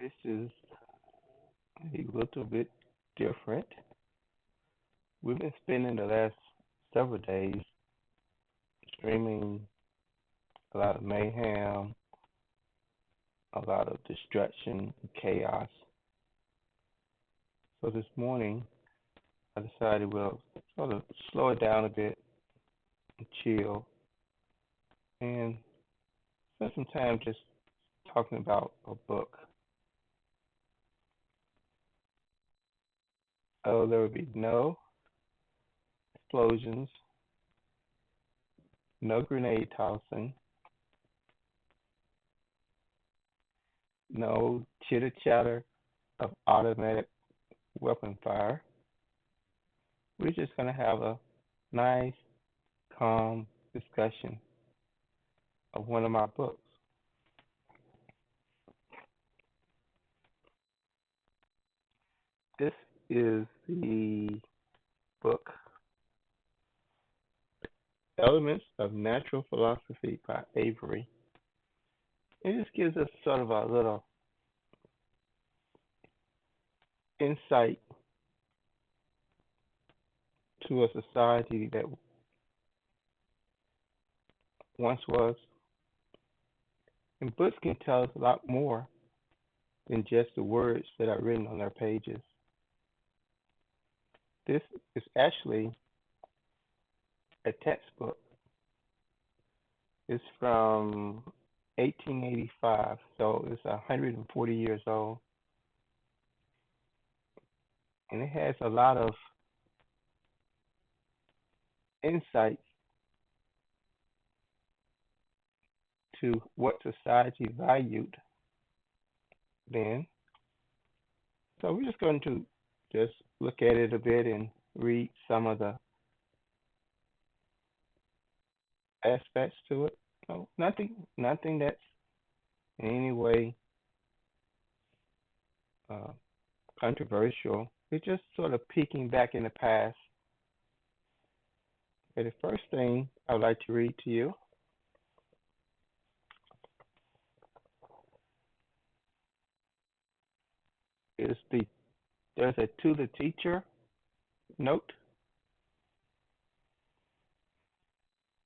This is a little bit different. We've been spending the last several days streaming a lot of mayhem, a lot of destruction and chaos. So this morning, I decided we'll sort of slow it down a bit and chill and spend some time just talking about a book. Oh, there will be no explosions, no grenade tossing, no chitter chatter of automatic weapon fire. We're just going to have a nice, calm discussion of one of my books. This is the book Elements of Natural Philosophy by Avery. It just gives us sort of a little insight to a society that once was. And books can tell us a lot more than just the words that are written on their pages. This is actually a textbook. It's from 1885, so it's 140 years old. And it has a lot of insights to what society valued then. So we're just going to just look at it a bit and read some of the aspects to it. So nothing that's in any way uh, controversial. It's just sort of peeking back in the past. Okay, the first thing I'd like to read to you is there's a to the teacher note,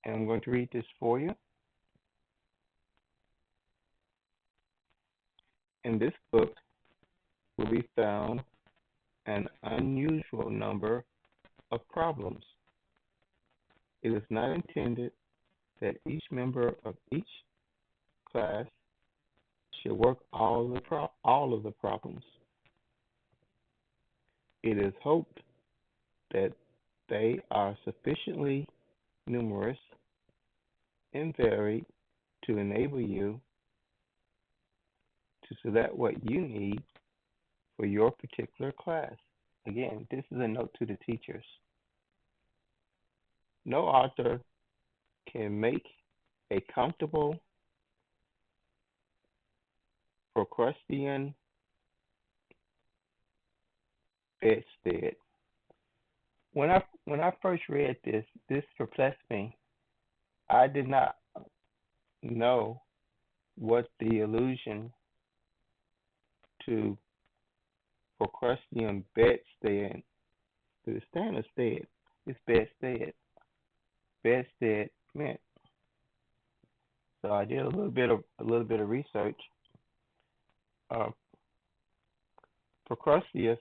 and I'm going to read this for you. In this book will be found an unusual number of problems. It is not intended that each member of each class should work all of the problems. It is hoped that they are sufficiently numerous and varied to enable you to select what you need for your particular class. Again, this is a note to the teachers. No author can make a comfortable Procrustean bedstead. When I first read this, this perplexed me. I did not know what the allusion to Procrustean bedstead, the standard stead, it's bedstead meant. So I did a little bit of research. Uh, Procrusteus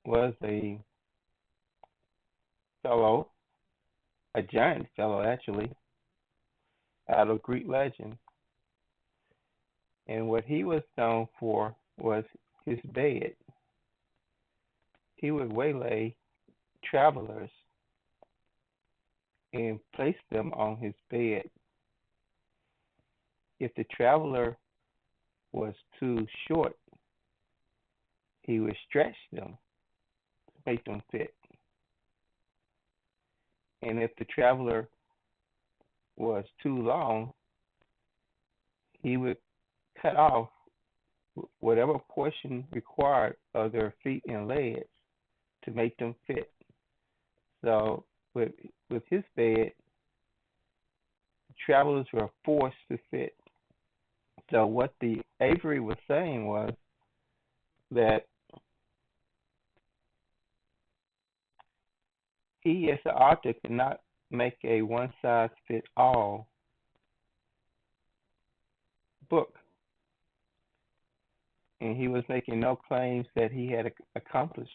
was a fellow, a giant fellow actually, out of Greek legend. And what he was known for was his bed. He would waylay travelers and place them on his bed. If the traveler was too short, he would stretch them to make them fit. And if the traveler was too long, he would cut off whatever portion required of their feet and legs to make them fit. So with his bed, travelers were forced to fit. So what the Avery was saying was that he, as the author, could not make a one-size-fits-all book, and he was making no claims that he had accomplished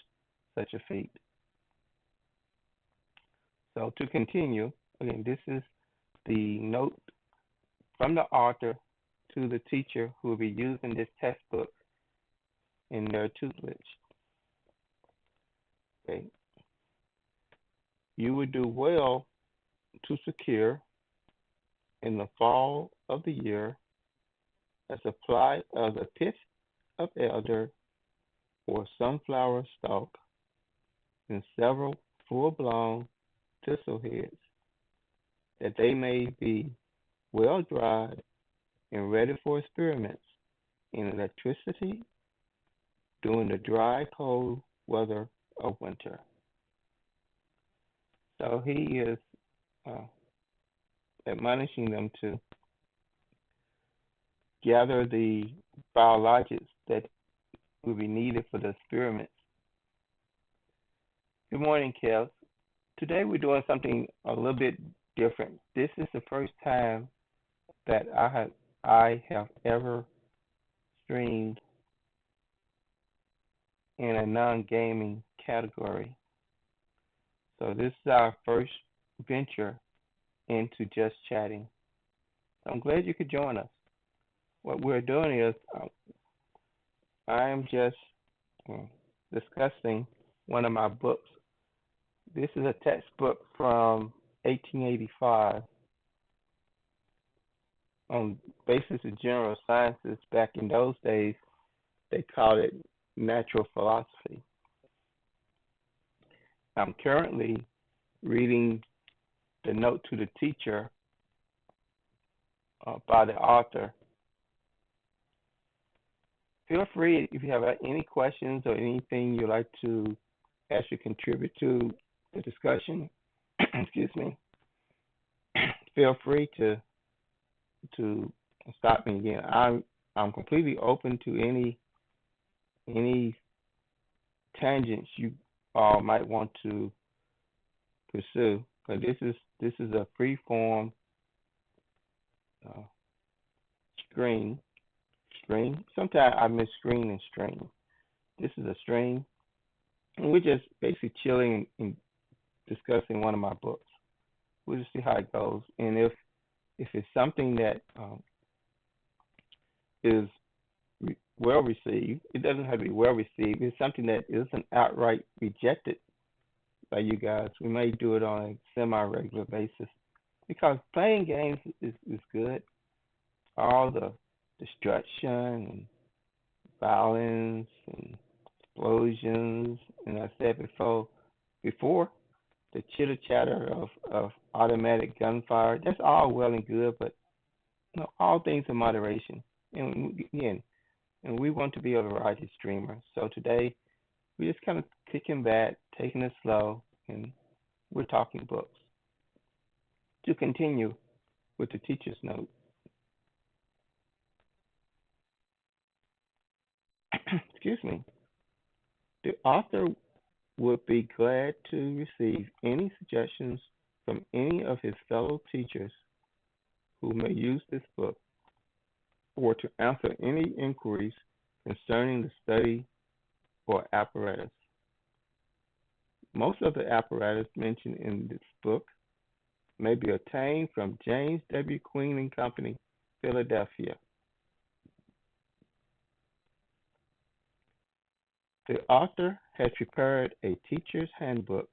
such a feat. So to continue, again, this is the note from the author to the teacher who will be using this textbook in their tutelage. Okay. You would do well to secure in the fall of the year a supply of the pith of elder or sunflower stalk and several full-blown thistle heads, that they may be well dried and ready for experiments in electricity during the dry, cold weather of winter. So he is uh, admonishing them to gather the biologics that will be needed for the experiments. Good morning, Kels. Today we're doing something a little bit different. This is the first time that I have ever streamed in a non-gaming category. So this is our first venture into just chatting. I'm glad you could join us. What we're doing is I am just discussing one of my books. This is a textbook from 1885 on basis of general sciences. Back in those days, they called it natural philosophy. I'm currently reading the note to the teacher by the author. Feel free if you have any questions or anything you'd like to actually contribute to the discussion. Excuse me. Feel free to stop me again. I'm completely open to any tangents you all might want to pursue. But this is a free form screen. Sometimes I miss screen and stream. This is a stream, and we're just basically chilling and discussing one of my books. We'll just see how it goes, and if it's something that is well received, it doesn't have to be well received. It's something that isn't outright rejected by you guys. We may do it on a semi-regular basis because playing games is good. All the destruction and violence and explosions, and I said before the chitter chatter of automatic gunfire. That's all well and good, but all things in moderation. And again, and we want to be a variety streamer. So today we're just kind of kicking back, taking it slow, and we're talking books. To continue with the teacher's note. Excuse me. The author would be glad to receive any suggestions from any of his fellow teachers who may use this book, or to answer any inquiries concerning the study or apparatus. Most of the apparatus mentioned in this book may be obtained from James W. Queen and Company, Philadelphia. The author has prepared a teacher's handbook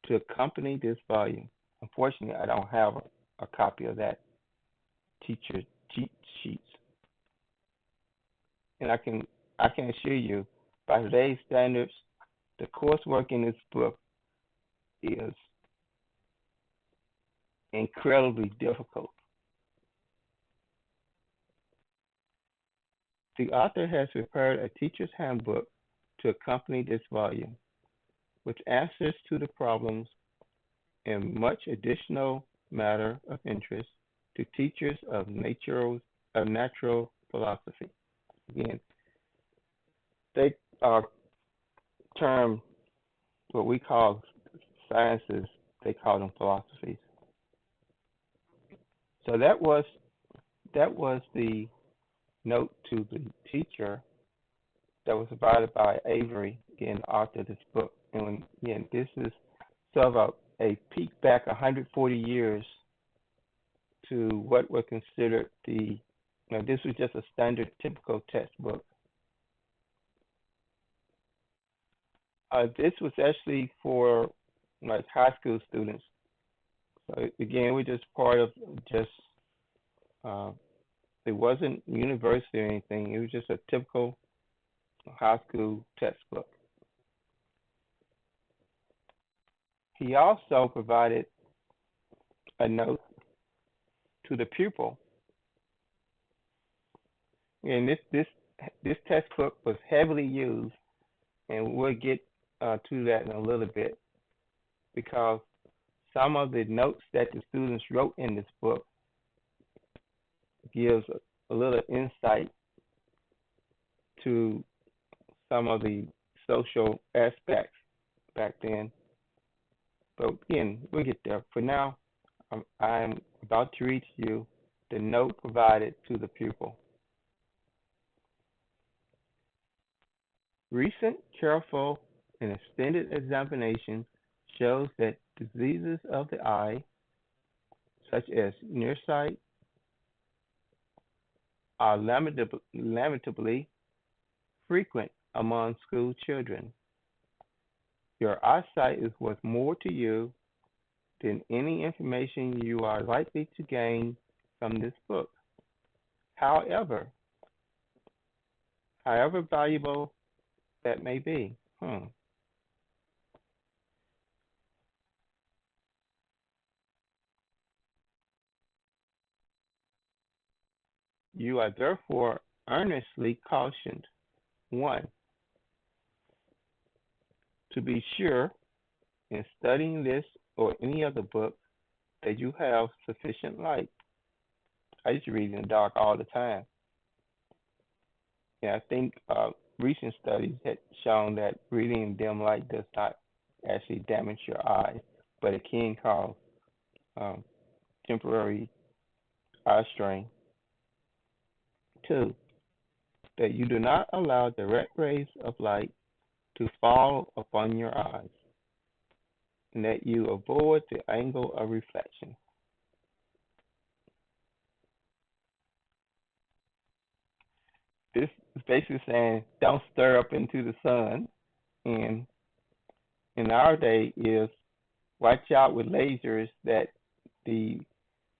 to accompany this volume. Unfortunately, I don't have a copy of that teacher cheat sheets. And I can assure you, by today's standards, the coursework in this book is incredibly difficult. The author has prepared a teacher's handbook to accompany this volume, with answers to the problems and much additional matter of interest to teachers of natural of natural philosophy. Again, they term what we call sciences, they call them philosophies. So that was the note to the teacher that was provided by Avery, again, the author of this book. And again, this is sort of a peek back 140 years to what were considered this was just a standard, typical textbook. This was actually for like high school students. So again, we're just part of just, uh, it wasn't university or anything. It was just a typical high school textbook. He also provided a note to the pupil. And this textbook was heavily used, and we'll get to that in a little bit, because some of the notes that the students wrote in this book gives a little insight to some of the social aspects back then. But again, we'll get there. For now, I'm about to read to you the note provided to the pupil. Recent, careful, and extended examination shows that diseases of the eye, such as nearsight, are lamentably frequent among school children. Your eyesight is worth more to you than any information you are likely to gain from this book. However, valuable that may be. You are therefore earnestly cautioned. 1. To be sure, in studying this or any other book, that you have sufficient light. I used to read in the dark all the time. And I think recent studies had shown that reading in dim light does not actually damage your eyes, but it can cause um, temporary eye strain. 2. That you do not allow direct rays of light to fall upon your eyes, and that you avoid the angle of reflection. This is basically saying don't stir up into the sun. And in our day is watch out with lasers that the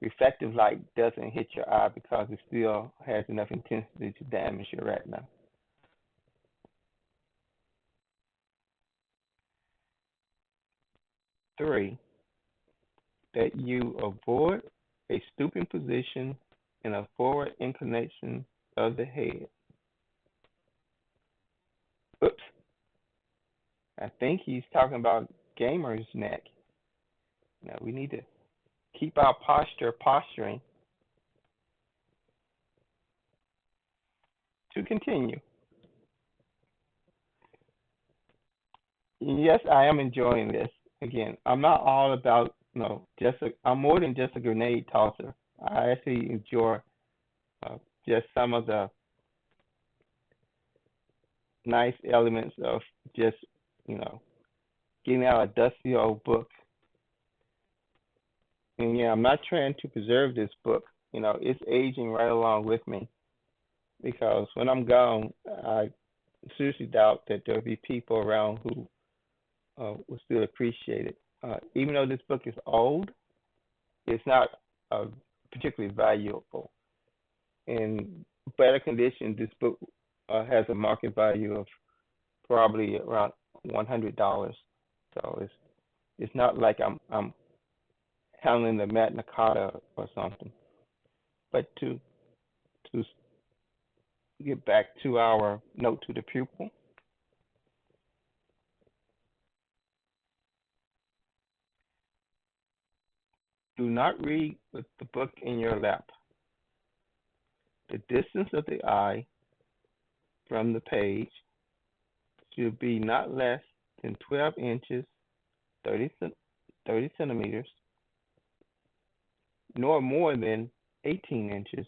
reflective light doesn't hit your eye, because it still has enough intensity to damage your retina. 3, that you avoid a stooping position and a forward inclination of the head. Oops, I think he's talking about gamer's neck. Now we need to keep our posturing. To continue. Yes, I am enjoying this. Again, I'm not all about I'm more than just a grenade tosser. I actually enjoy just some of the nice elements of just getting out a dusty old book. And yeah, I'm not trying to preserve this book. It's aging right along with me, because when I'm gone, I seriously doubt that there'll be people around who will still appreciate it. Even though this book is old, it's not particularly valuable. In better condition, this book has a market value of probably around $100. So it's not like I'm handling the Magna Carta or something. But to get back to our note to the pupil, do not read with the book in your lap. The distance of the eye from the page should be not less than 12 inches, 30, 30 centimeters, nor more than 18 inches,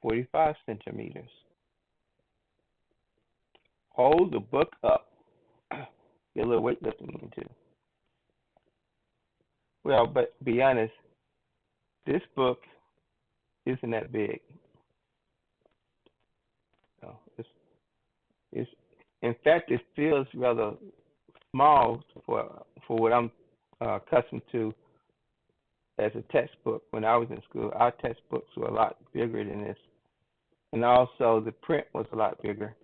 45 centimeters. Hold the book up. Get a little weightlifting into. Well, but be honest, this book isn't that big. No, it's in fact it feels rather small for what I'm accustomed to as a textbook. When I was in school, our textbooks were a lot bigger than this, and also the print was a lot bigger.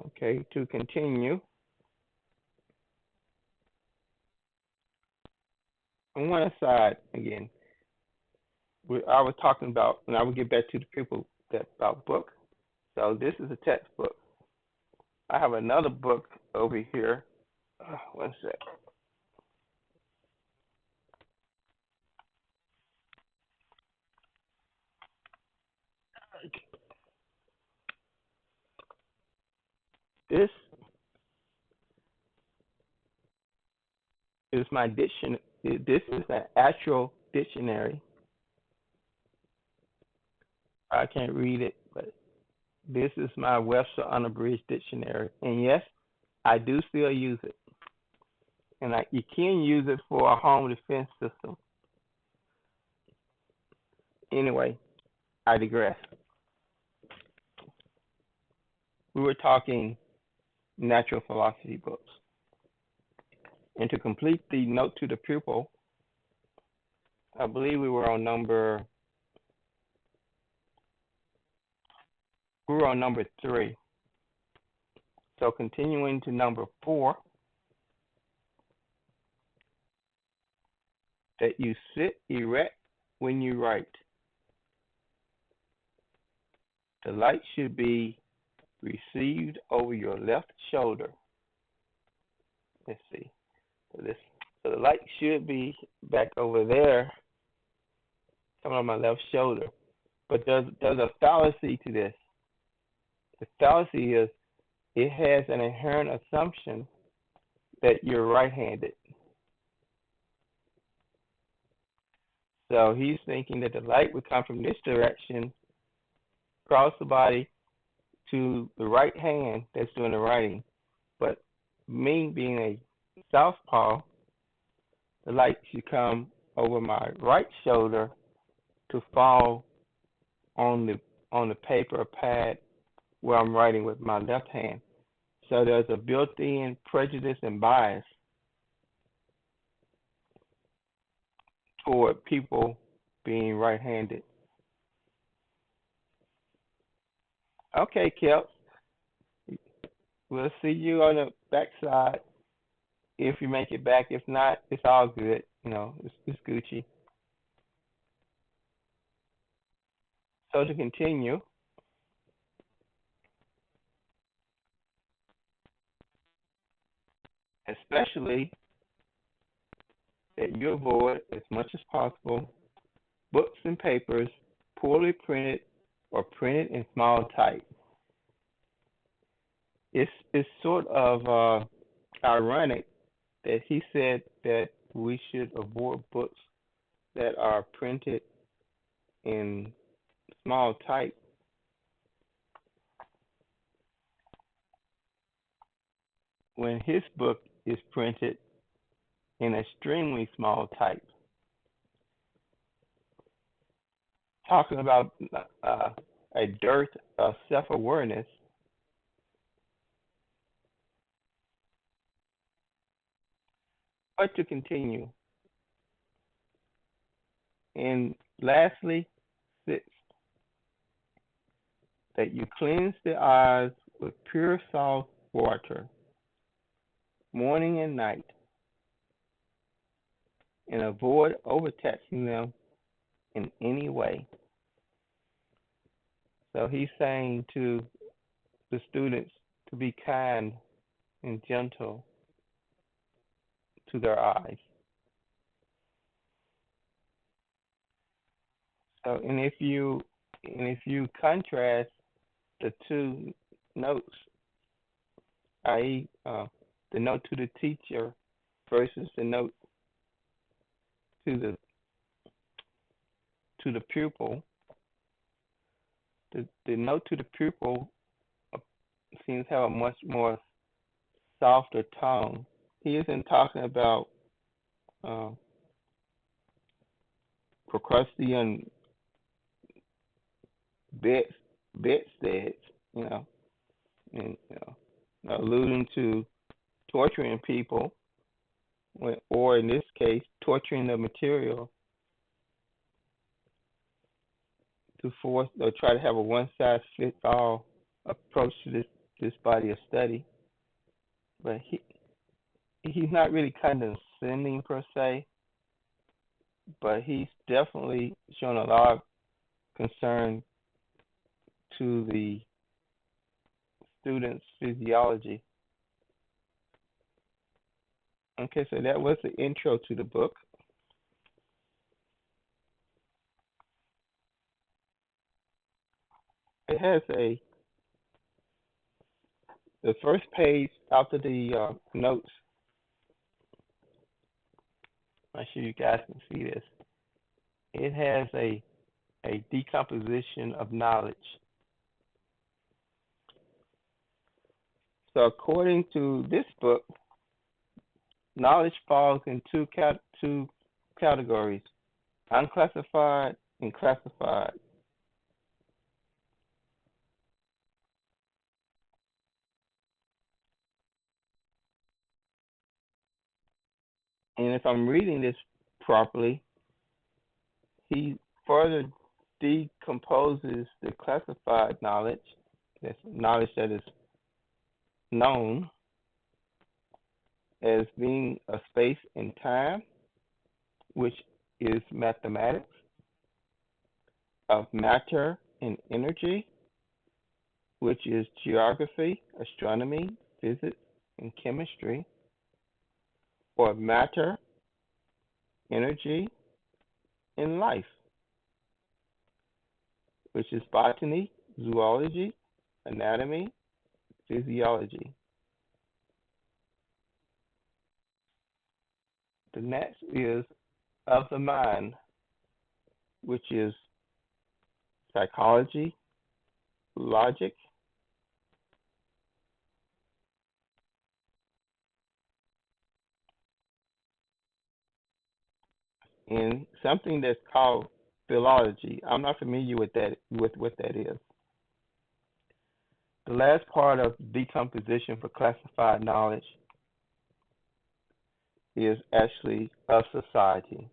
Okay, to continue, on one side again, I was talking about, and I will get back to the people that about book. So this is a textbook. I have another book over here. One sec. This is my dictionary. This is an actual dictionary. I can't read it, but this is my Webster Unabridged Dictionary. And yes, I do still use it. And you can use it for a home defense system. Anyway, I digress. We were talking natural philosophy books. And to complete the note to the pupil, I believe we were on number 3. So continuing to number 4, that you sit erect when you write. The light should be received over your left shoulder. Let's see. So the light should be back over there, coming on my left shoulder. But there's a fallacy to this. The fallacy is it has an inherent assumption that you're right-handed. So he's thinking that the light would come from this direction, cross the body to the right hand that's doing the writing. But me being a southpaw, the light should come over my right shoulder to fall on the paper or pad where I'm writing with my left hand. So there's a built-in prejudice and bias toward people being right-handed. Okay, Kelp. We'll see you on the backside if you make it back. If not, it's all good. It's Gucci. So to continue, especially that you avoid as much as possible books and papers poorly printed or printed in small type. It's sort of ironic that he said that we should avoid books that are printed in small type when his book is printed in extremely small type. Talking about a dearth of self-awareness. But to continue. And lastly, 6, that you cleanse the eyes with pure salt water, morning and night, and avoid overtaxing them in any way. So he's saying to the students to be kind and gentle to their eyes. So, and if you contrast the two notes, i.e., the note to the teacher versus the note to the pupil, the note to the pupil uh, seems to have a much more softer tone. He isn't talking about uh, Procrustean bed bedsteads, you know, and alluding to torturing people, or in this case, torturing the material to force or try to have a one size fits all approach to this body of study. But he's not really condescending per se, but he's definitely shown a lot of concern to the students' physiology. Okay, so that was the intro to the book. It has the first page after the notes. I'm sure you guys can see this. It has a decomposition of knowledge. So according to this book, knowledge falls in two categories: unclassified and classified. And if I'm reading this properly, he further decomposes the classified knowledge, that's knowledge that is known, as being a space and time, which is mathematics, of matter and energy, which is geography, astronomy, physics, and chemistry, or matter, energy, and life, which is botany, zoology, anatomy, physiology. The next is of the mind, which is psychology, logic, and something that's called philology. I'm not familiar with what that is. The last part of decomposition for classified knowledge is actually of society,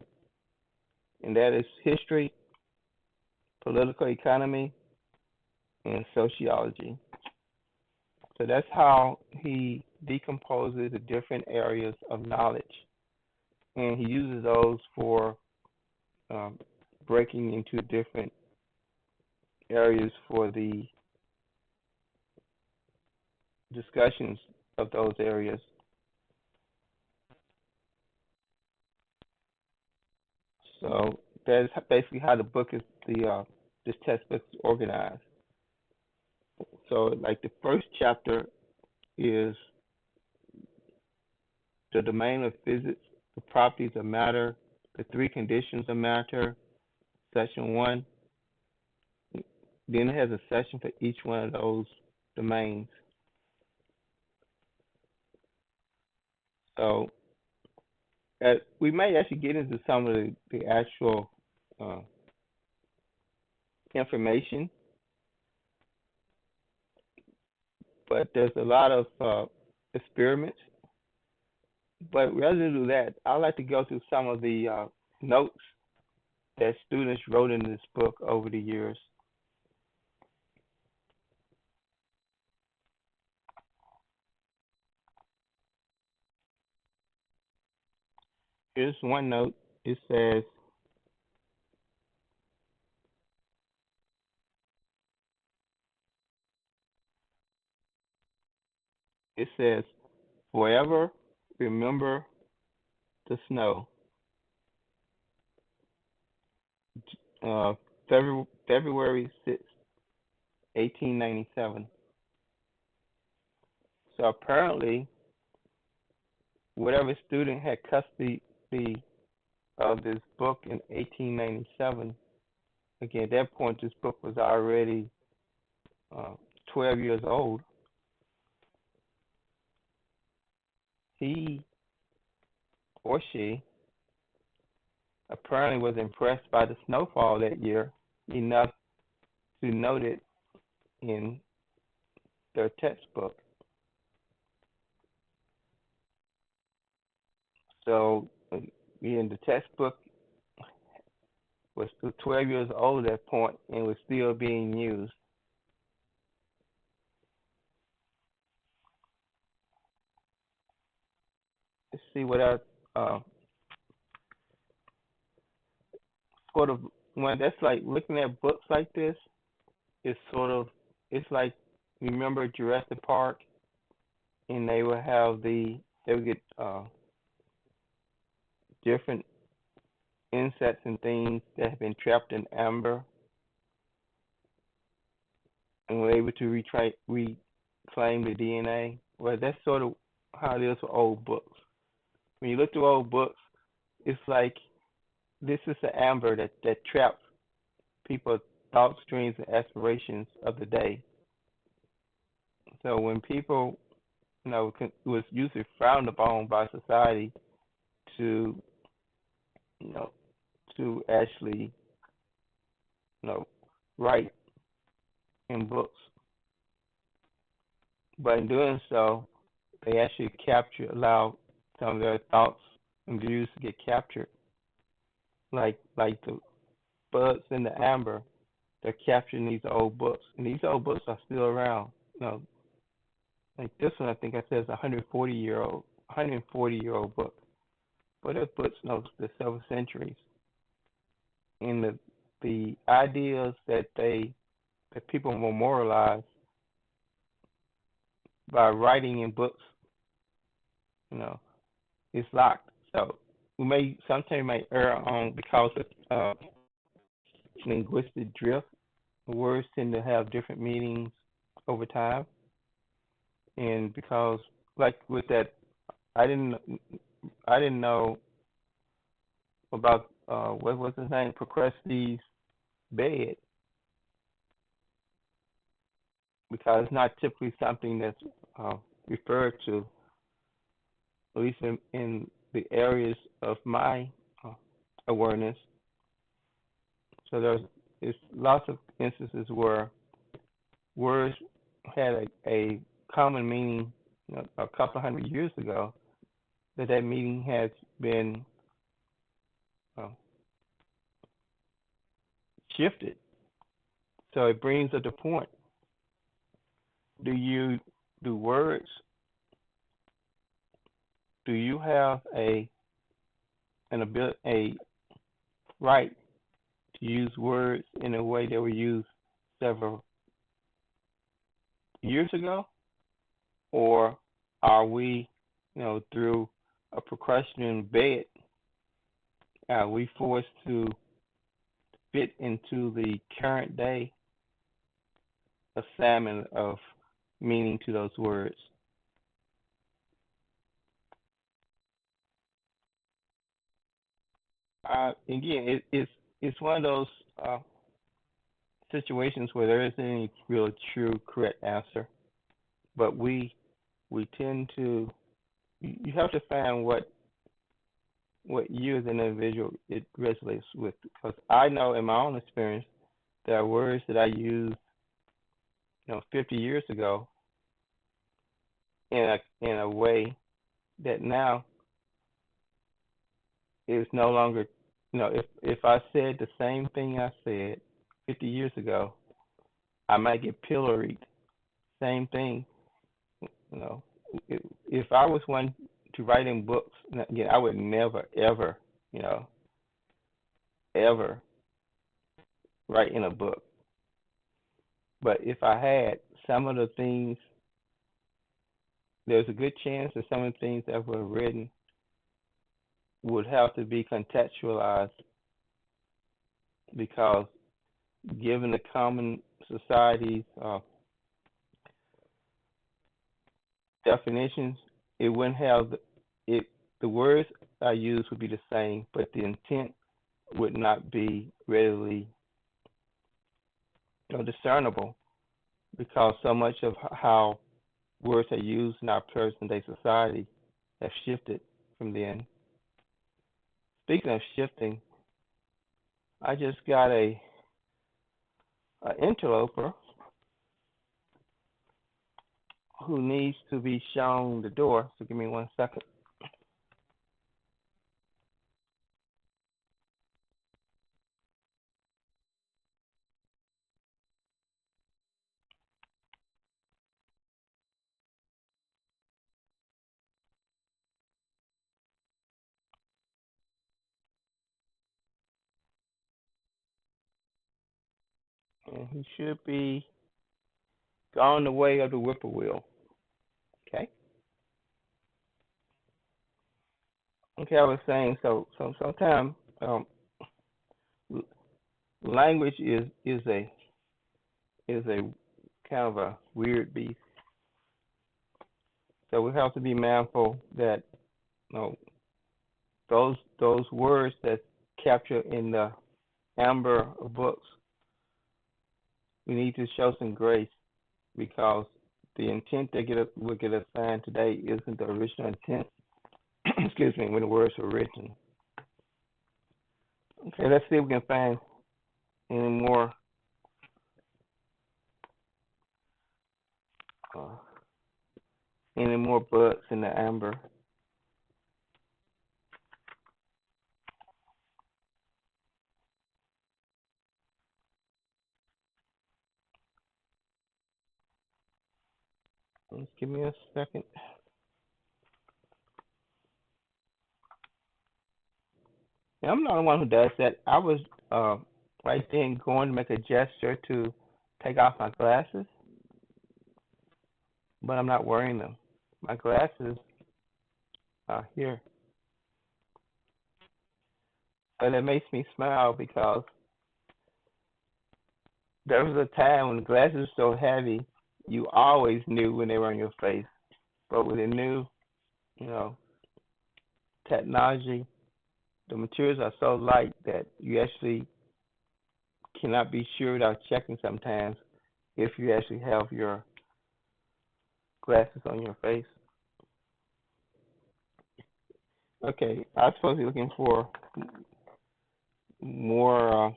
and that is history, political economy, and sociology. So that's how he decomposes the different areas of knowledge, and he uses those for um, breaking into different areas for the discussions of those areas. So that's basically how the book is this textbook is organized. So like the first chapter is the domain of physics, the properties of matter, the three conditions of matter, section one. Then it has a section for each one of those domains. So we may actually get into some of the actual uh, information, but there's a lot of experiments. But rather than do that, I'd like to go through some of the notes that students wrote in this book over the years. Here's one note. It says forever remember the snow. February 6th, 1897. So apparently, whatever student had custody of this book in 1897, again, at that point, this book was already uh, 12 years old. He or she apparently was impressed by the snowfall that year enough to note it in their textbook. So, in the textbook was 12 years old at that point and was still being used. Let's see what else. Uh, sort of when that's like looking at books like this. It's sort of it's like remember Jurassic Park, and they would get different insects and things that have been trapped in amber and were able to reclaim the DNA. Well, that's sort of how it is with old books. When you look through old books, it's like this is the amber that traps people's thoughts, dreams, and aspirations of the day. So when people, it was usually frowned upon by society to, you know, to actually, you know, write in books. But in doing so, they actually allow some of their thoughts and views to get captured, like the buds in the amber. They're capturing these old books, and these old books are still around. Like this one, I think I said is 140-year-old book, but it books the several centuries. And the ideas that people memorialize by writing in books, you know, is locked. So sometimes err on because of linguistic drift. Words tend to have different meanings over time, and because like with that, I didn't I didn't know about what was his name, Procrustes' bed, because it's not typically something that's referred to, at least in the areas of my uh, awareness. So there's lots of instances where words had a common meaning, a couple of hundred years ago, that meaning has been uh, shifted. So it brings up the point: do words? Do you have a right to use words in a way that were used several years ago, or are we, through a procrastinating bed, are we forced to fit into the current day assignment of meaning to those words? Again, it's one of those situations where there isn't any real true correct answer, but we tend to you have to find what you as an individual it resonates with, because I know in my own experience there are words that I used 50 years ago in a way that now is no longer, if I said the same thing I said 50 years ago, I might get pilloried. Same thing, you know. If I was one to write in books, again, I would never, ever, you know, ever write in a book. But if I had, some of the things, there's a good chance that some of the things that were written would have to be contextualized, because given the common society's definitions, it wouldn't have it. The words I use would be the same, but the intent would not be readily discernible because so much of how words are used in our present day society have shifted from then. Speaking of shifting, I just got a interloper who needs to be shown the door. So give me 1 second. And he should be gone the way of the whippoorwill. Okay. Okay, I was saying so sometimes language is a kind of a weird beast. So we have to be mindful that those words that capture in the amber of books, we need to show some grace because the intent that will get assigned today isn't the original intent. Excuse me, when the words were written. Okay, let's see if we can find any more uh, books in the amber. Just give me a second. Now, I'm not the one who does that. I was right then going to make a gesture to take off my glasses, but I'm not wearing them. My glasses are here. But it makes me smile because there was a time when glasses were so heavy, you always knew when they were on your face. But with the new, you know, technology, the materials are so light that you actually cannot be sure without checking sometimes if you actually have your glasses on your face. Okay, I was supposed to be looking for more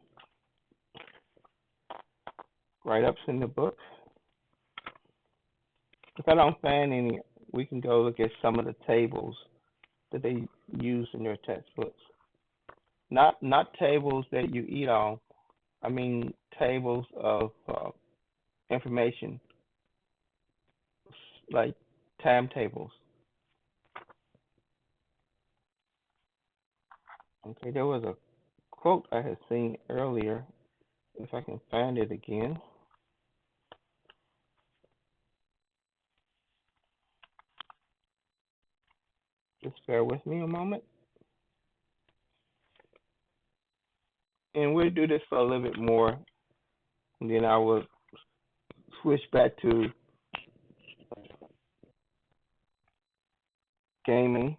write-ups in the book. If I don't find any, we can go look at some of the tables that they use in their textbooks. Not tables that you eat on. I mean tables of information, like timetables. Okay, there was a quote I had seen earlier. If I can find it again, just bear with me a moment, and we'll do this for a little bit more, and then I will switch back to gaming.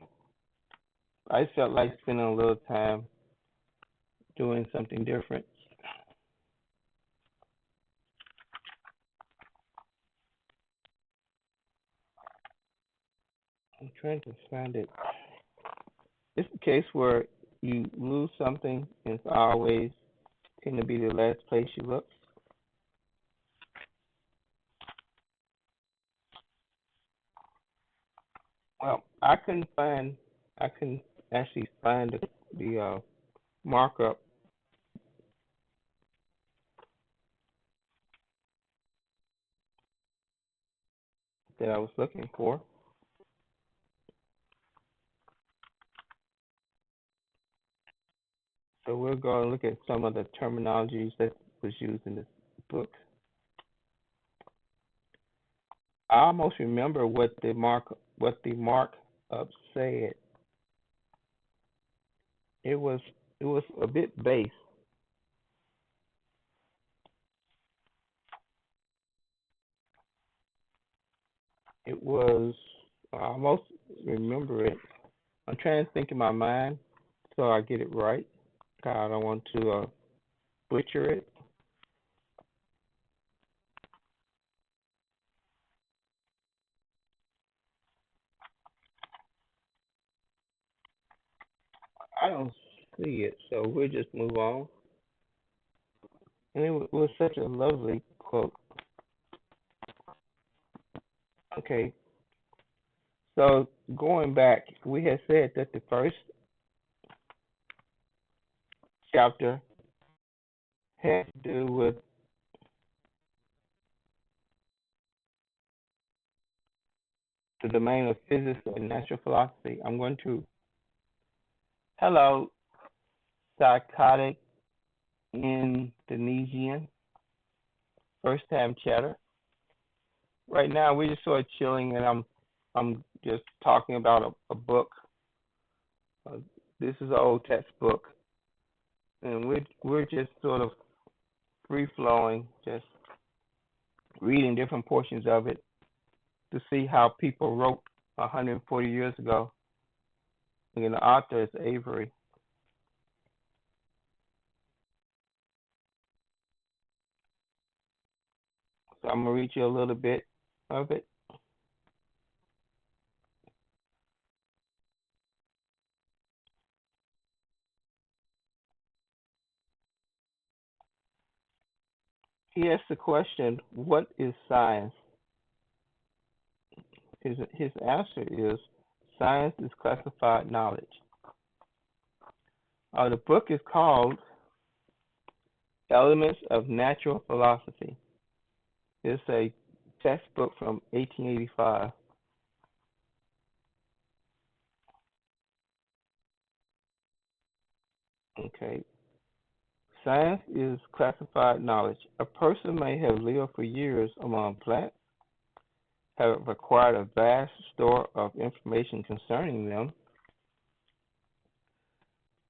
I felt like spending a little time doing something different. I'm trying to find it. It's a case where you lose something, and it's always tend to be the last place you look. Well, I couldn't actually find the markup that I was looking for. So we're going to look at some of the terminologies that was used in this book. I almost remember what the markup said. It was a bit base. It was, I almost remember it. I'm trying to think in my mind so I get it right. I don't want to butcher it. I don't see it, so we'll just move on. And it was such a lovely quote. Okay, so going back, we had said that the first chapter had to do with the domain of physics and natural philosophy. I'm going to, hello, psychotic Indonesian, first time chatter. Right now, we're just sort of chilling, and I'm just talking about a book. Uh, this is an old textbook, and we're just sort of free flowing, just reading different portions of it to see how people wrote 140 years ago. And the author is Avery. So I'm gonna read you a little bit of it. He asked the question, "What is science?" His answer is, "Science is classified knowledge." The book is called Elements of Natural Philosophy. It's a textbook from 1885. Okay. Science is classified knowledge. A person may have lived for years among plants, have acquired a vast store of information concerning them,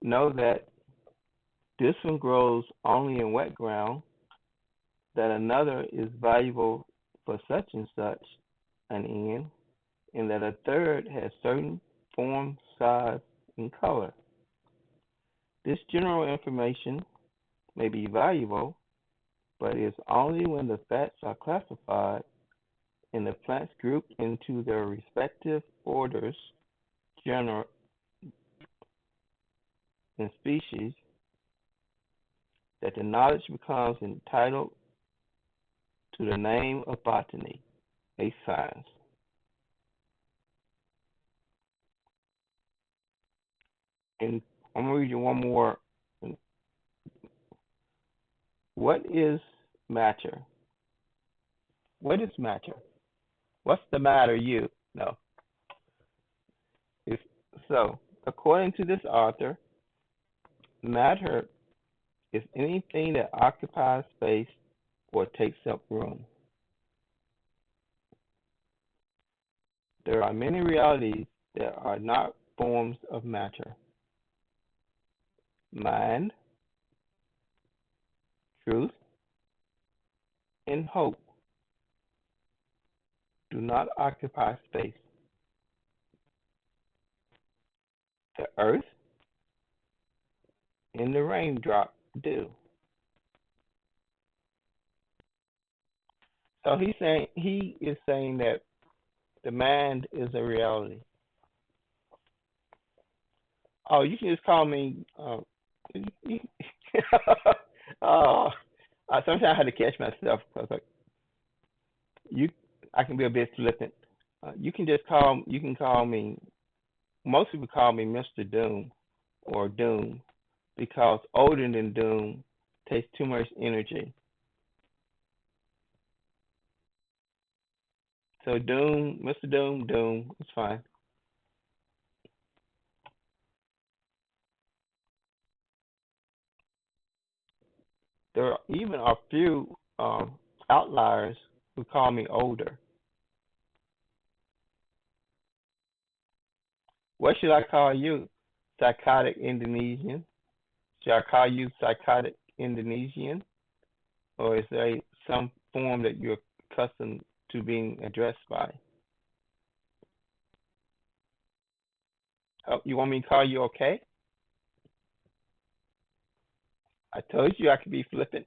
know that this one grows only in wet ground, that another is valuable for such and such an end, and that a third has certain form, size, and color. This general information may be valuable, but is only when the facts are classified and the plants grouped into their respective orders, genera, and species that the knowledge becomes entitled to the name of botany, a science. And I'm going to read you one more. What is matter? What is matter? What's the matter, you? No. If, so, according to this author, matter is anything that occupies space or takes up room. There are many realities that are not forms of matter. Mind, truth, and hope do not occupy space. The earth and the raindrop do. So he is saying that the mind is a reality. Oh, you can just call me. Oh, sometimes I had to catch myself because like you, I can be a bit flippant. You can just call. You can call me. Most people call me Mr. Doom or Doom because older than Doom takes too much energy. So Doom, Mr. Doom, Doom, it's fine. There are even a few outliers who call me older. What should I call you? Psychotic Indonesian? Should I call you psychotic Indonesian? Or is there some form that you're accustomed to being addressed by? You want me to call you okay? I told you I could be flippant.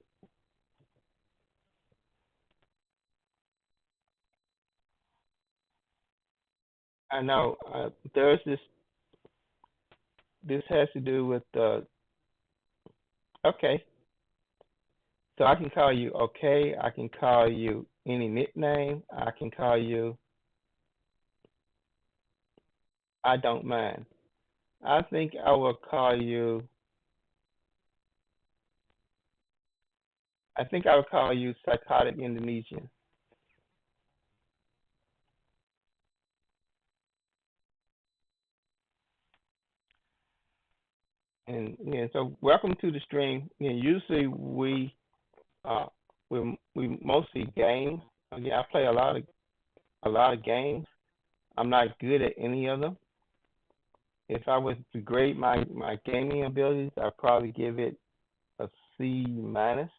I know. There's this. This has to do with okay. So I can call you okay. I can call you any nickname. I can call you. I don't mind. I think I will call you. I think I would call you psychotic Indonesian. And yeah, so welcome to the stream. Usually uh we mostly game. Again, I play a lot of games. I'm not good at any of them. If I was to grade my gaming abilities, I'd probably give it a C minus.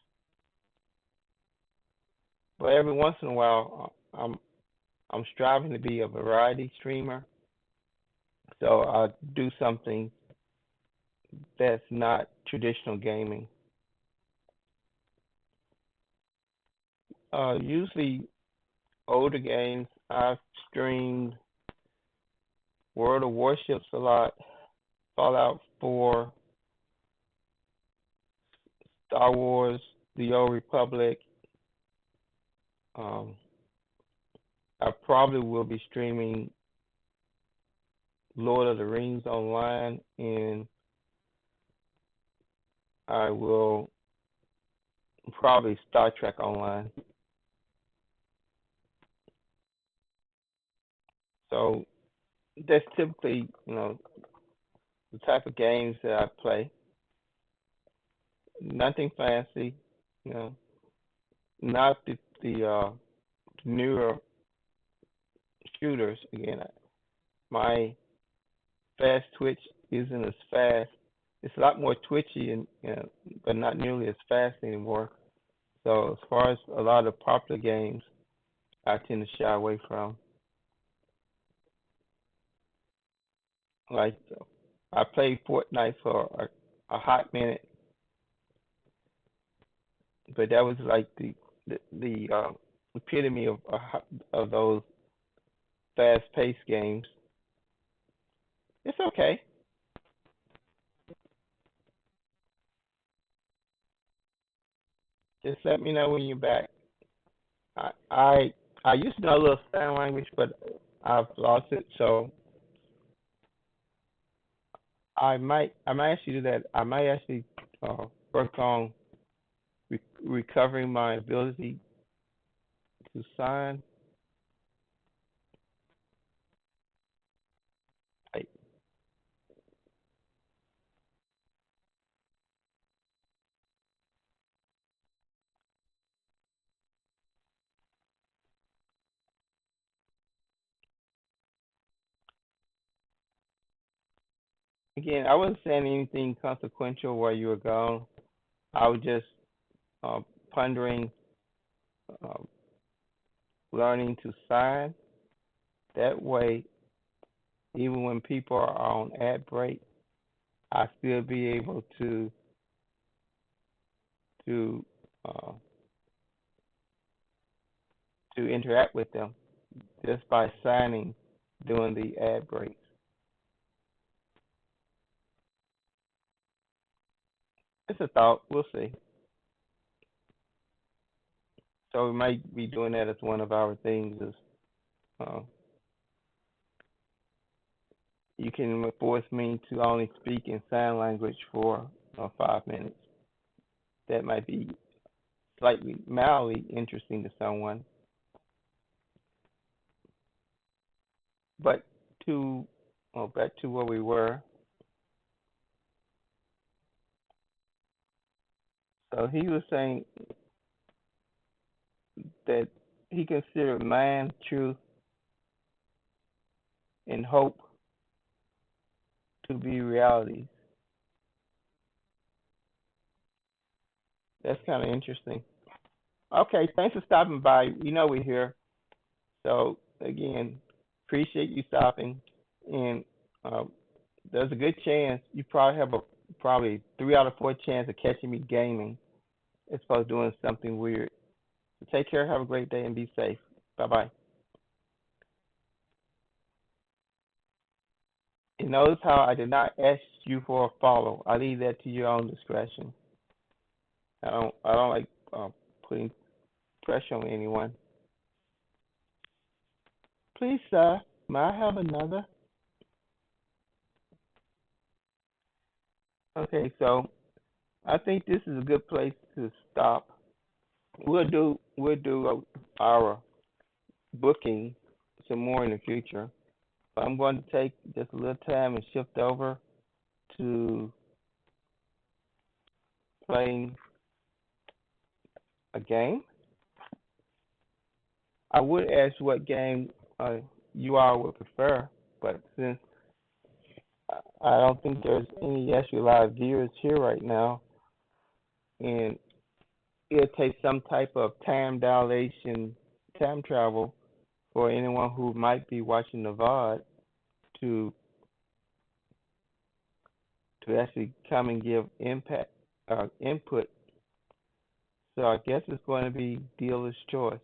But every once in a while, I'm striving to be a variety streamer. So I do something that's not traditional gaming. Usually older games. I've streamed World of Warships a lot, Fallout 4, Star Wars, The Old Republic. Um, I probably will be streaming Lord of the Rings online, and I will probably Star Trek online. So that's typically, the type of games that I play. Nothing fancy, you know, not the newer shooters. Again, my fast twitch isn't as fast. It's a lot more twitchy and but not nearly as fast anymore. So as far as a lot of popular games, I tend to shy away from. Like I played Fortnite for a hot minute, but that was like the epitome of those fast-paced games. It's okay. Just let me know when you're back. I I, I used to know a little sign language, but I've lost it. So I might actually do that. I might actually work on recovering my ability to sign. I, Again, I wasn't saying anything consequential while you were gone. I was just uh, pondering, uh, learning to sign. That way, even when people are on ad break, I still be able to uh, to interact with them just by signing during the ad breaks. It's a thought. We'll see. So we might be doing that as one of our things. Is uh, you can force me to only speak in sign language for 5 minutes. That might be slightly mildly interesting to someone. But to back to where we were. So he was saying that he considered man, truth, and hope to be realities. That's kind of interesting. Okay, thanks for stopping by. You know we're here. So again, appreciate you stopping, and uh, there's a good chance you probably have a probably 3 out of 4 chance of catching me gaming as opposed to doing something weird. So take care, have a great day, and be safe. Bye bye. You notice how I did not ask you for a follow. I leave that to your own discretion. I don't like putting pressure on anyone. Please, sir, may I have another? Okay, so I think this is a good place to stop. We'll do our booking some more in the future. But I'm going to take just a little time and shift over to playing a game. I would ask what game you all would prefer, but since I don't think there's any actually live viewers here right now, and it'll take some type of time dilation, time travel for anyone who might be watching the VOD to actually come and give impact input. So I guess it's going to be dealer's choice.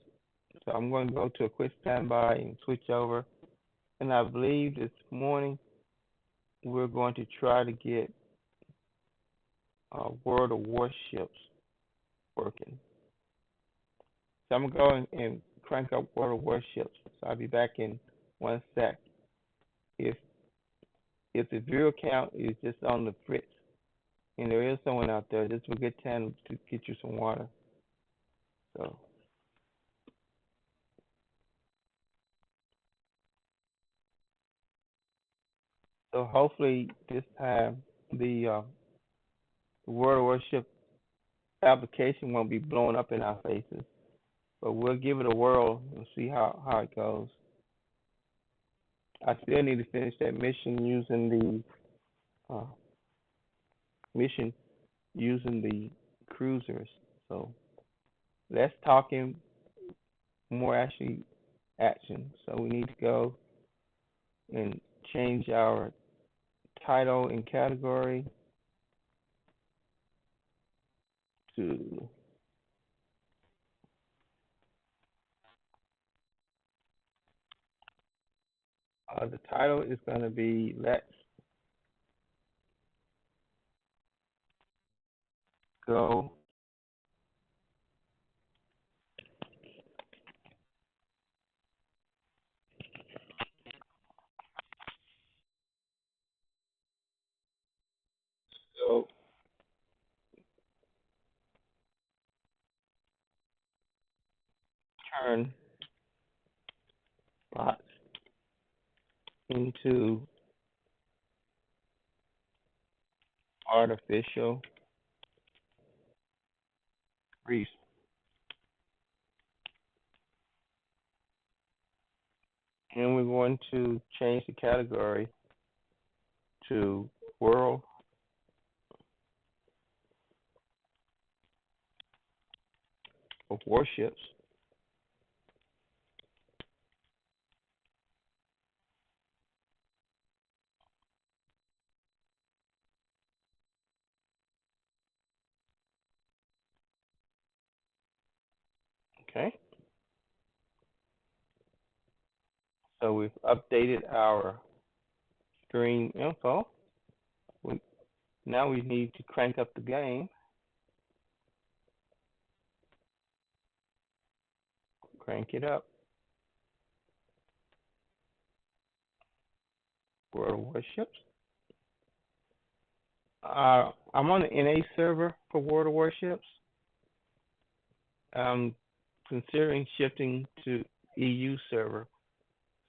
So I'm going to go to a quick standby and switch over. And I believe this morning we're going to try to get World of Warships working. So I'm going to go and crank up World of Warships. So I'll be back in 1 sec. If the viewer count is just on the fritz, and there is someone out there, this is a good time to get you some water. So, hopefully this time the World of Warship application won't be blowing up in our faces, but we'll give it a whirl and see how it goes. I still need to finish that mission uh, mission using the cruisers. So less talking, more actually action. So we need to go and change our title and category to the title is going to be Let's Go. So turn bots into artificial reef. And we're going to change the category to World of Warships. Okay. So we've updated our stream info. We, Now we need to crank up the game. Crank it up. World of Warships. I'm on the NA server for World of Warships. I'm considering shifting to EU server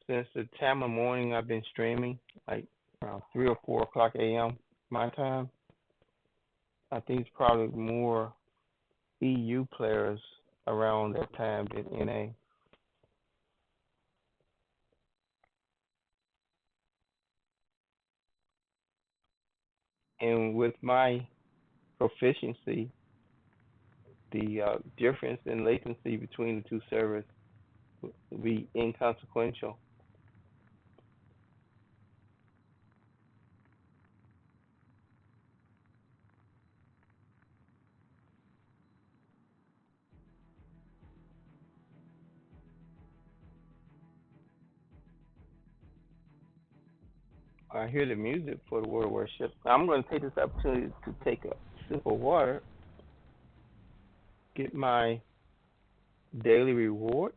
since the time of morning I've been streaming, like around 3 or 4 o'clock a.m. my time. I think it's probably more EU players around that time than NA. And with my proficiency, the difference in latency between the two servers will be inconsequential. I hear the music for the word worship. I'm going to take this opportunity to take a sip of water, get my daily reward.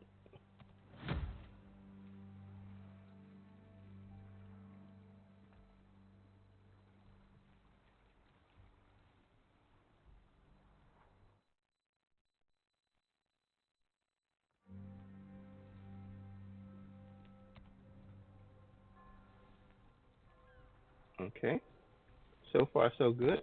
Okay. So far, so good.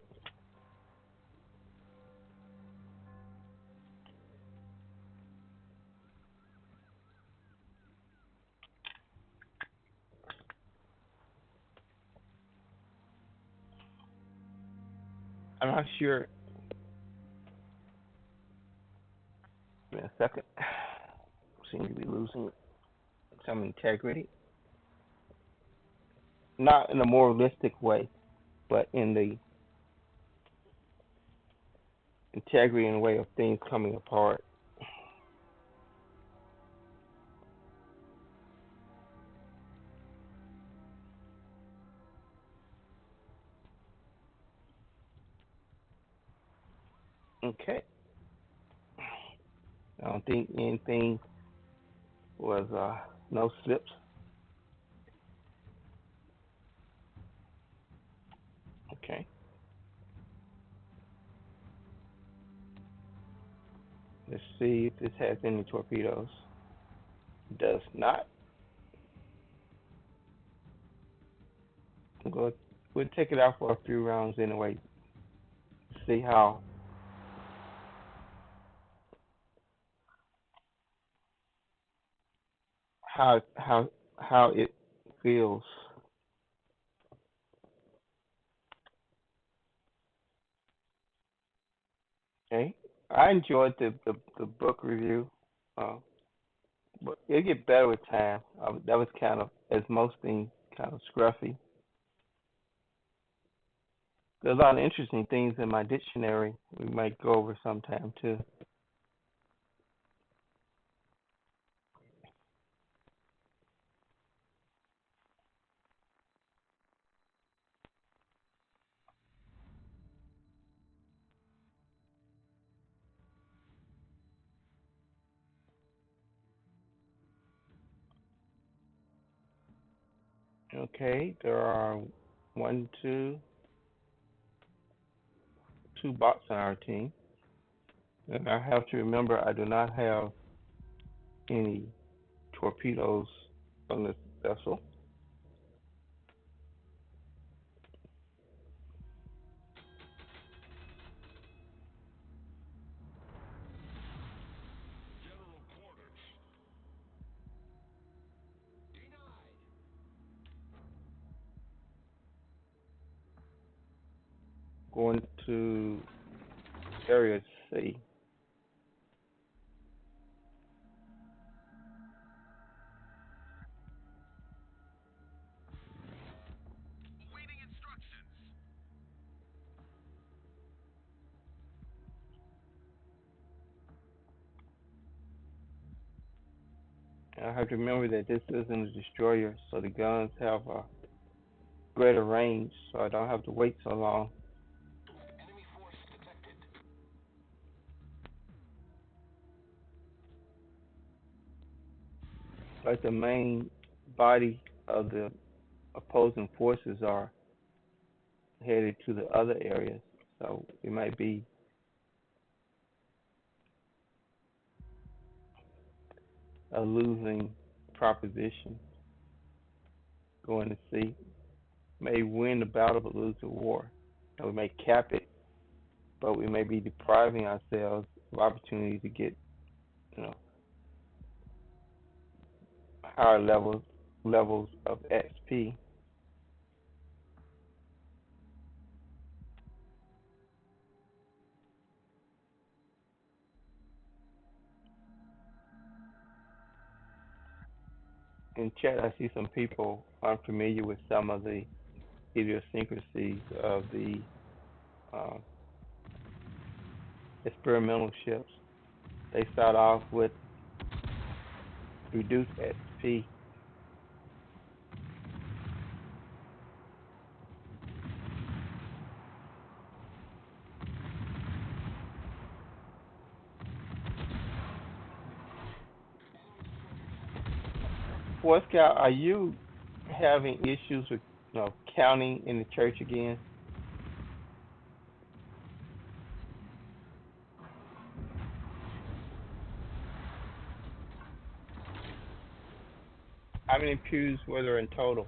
I'm not sure. In a second. Seem to be losing some integrity. Not in a moralistic way, but in the integrity and way of things coming apart. Okay. I don't think anything was no slips. Okay. Let's see if this has any torpedoes. Does not. We'll, we'll take it out for a few rounds anyway. See how how how it feels. Okay. I enjoyed the book review. Uh, but it get better with time. That was kind of, as most things, kind of scruffy. There's a lot of interesting things in my dictionary we might go over sometime too. Okay, there are one, two bots on our team, and I have to remember I do not have any torpedoes on this vessel. Going to area C. I have to remember that this isn't a destroyer, so the guns have a greater range, so I don't have to wait so long. But the main body of the opposing forces are headed to the other areas, so it might be a losing proposition going to see. May win the battle but lose the war. And we may cap it, but we may be depriving ourselves of opportunity to get, you know, higher levels of XP. In chat, I see some people unfamiliar with some of the idiosyncrasies of the uh, experimental ships. They start off with reduced XP, Boy Scout, are you having issues with counting in the church again? How many pews were there in total?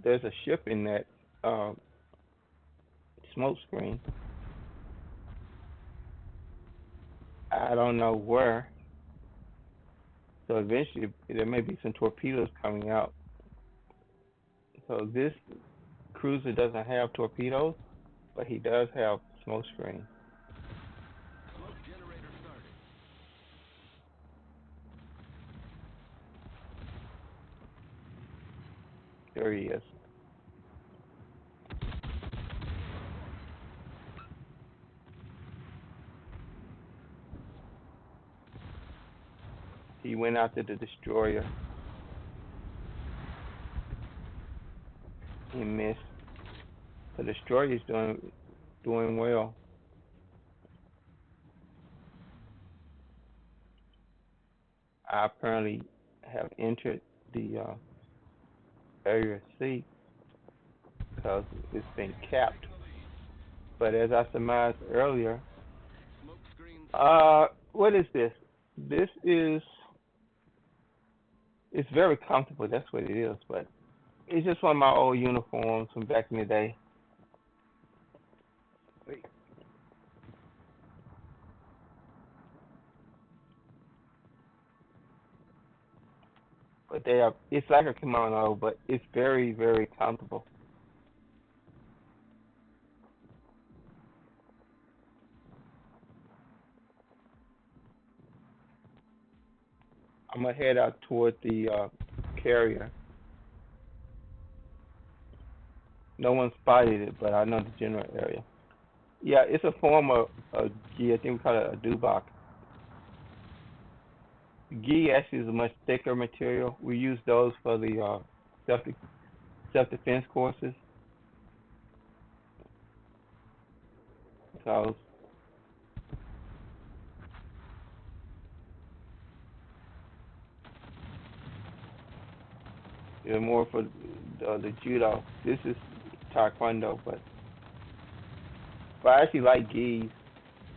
There's a ship in that uh, smoke screen. I don't know where. So eventually there may be some torpedoes coming out. So this cruiser doesn't have torpedoes, but he does have smoke screen. There he is. He went after the destroyer. He missed. The destroyer is doing well. I apparently have entered the area C because it's been capped. But as I surmised earlier, what is this? This is it's very comfortable. That's what it is. But it's just one of my old uniforms from back in the day. But they are. It's like a kimono, but it's very, very comfortable. I'm gonna head out toward the carrier. No one spotted it, but I know the general area. Yeah, it's a form of gi. I think we call it a dubak. Gi actually is a much thicker material. We use those for the self self defense courses because they're more for the judo. This is taekwondo, but I actually like gis,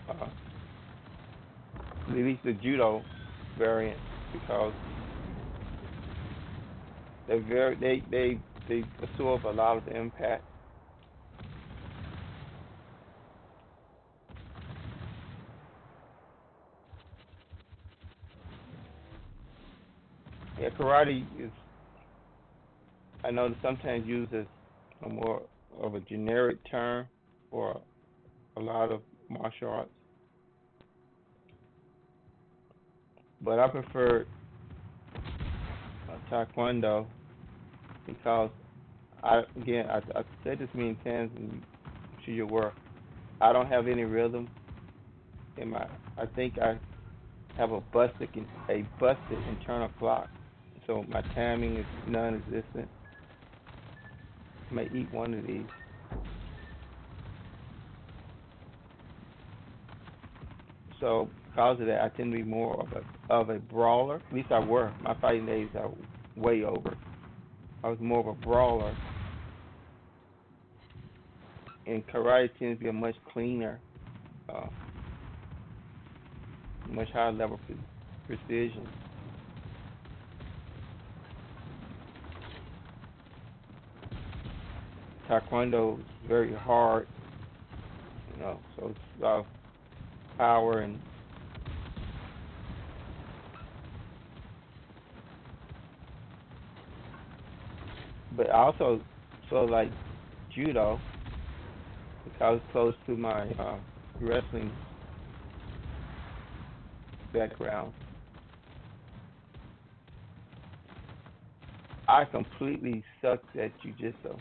uh, at least the judo variant, because they absorb a lot of the impact. Yeah, karate is, I know, sometimes used as a more of a generic term for a lot of martial arts, but I prefer taekwondo because I said this many times, and I'm sure you're aware. I don't have any rhythm in my. I think I have a busted internal clock, so my timing is non-existent. I may eat one of these. So because of that, I tend to be more of a brawler. At least I were. My fighting days are way over. I was more of a brawler, and karate tends to be a much cleaner, uh, much higher level precision. Taekwondo is very hard, so it's a lot of power and but I also like judo because it's close to my wrestling background. I completely sucked at jujitsu.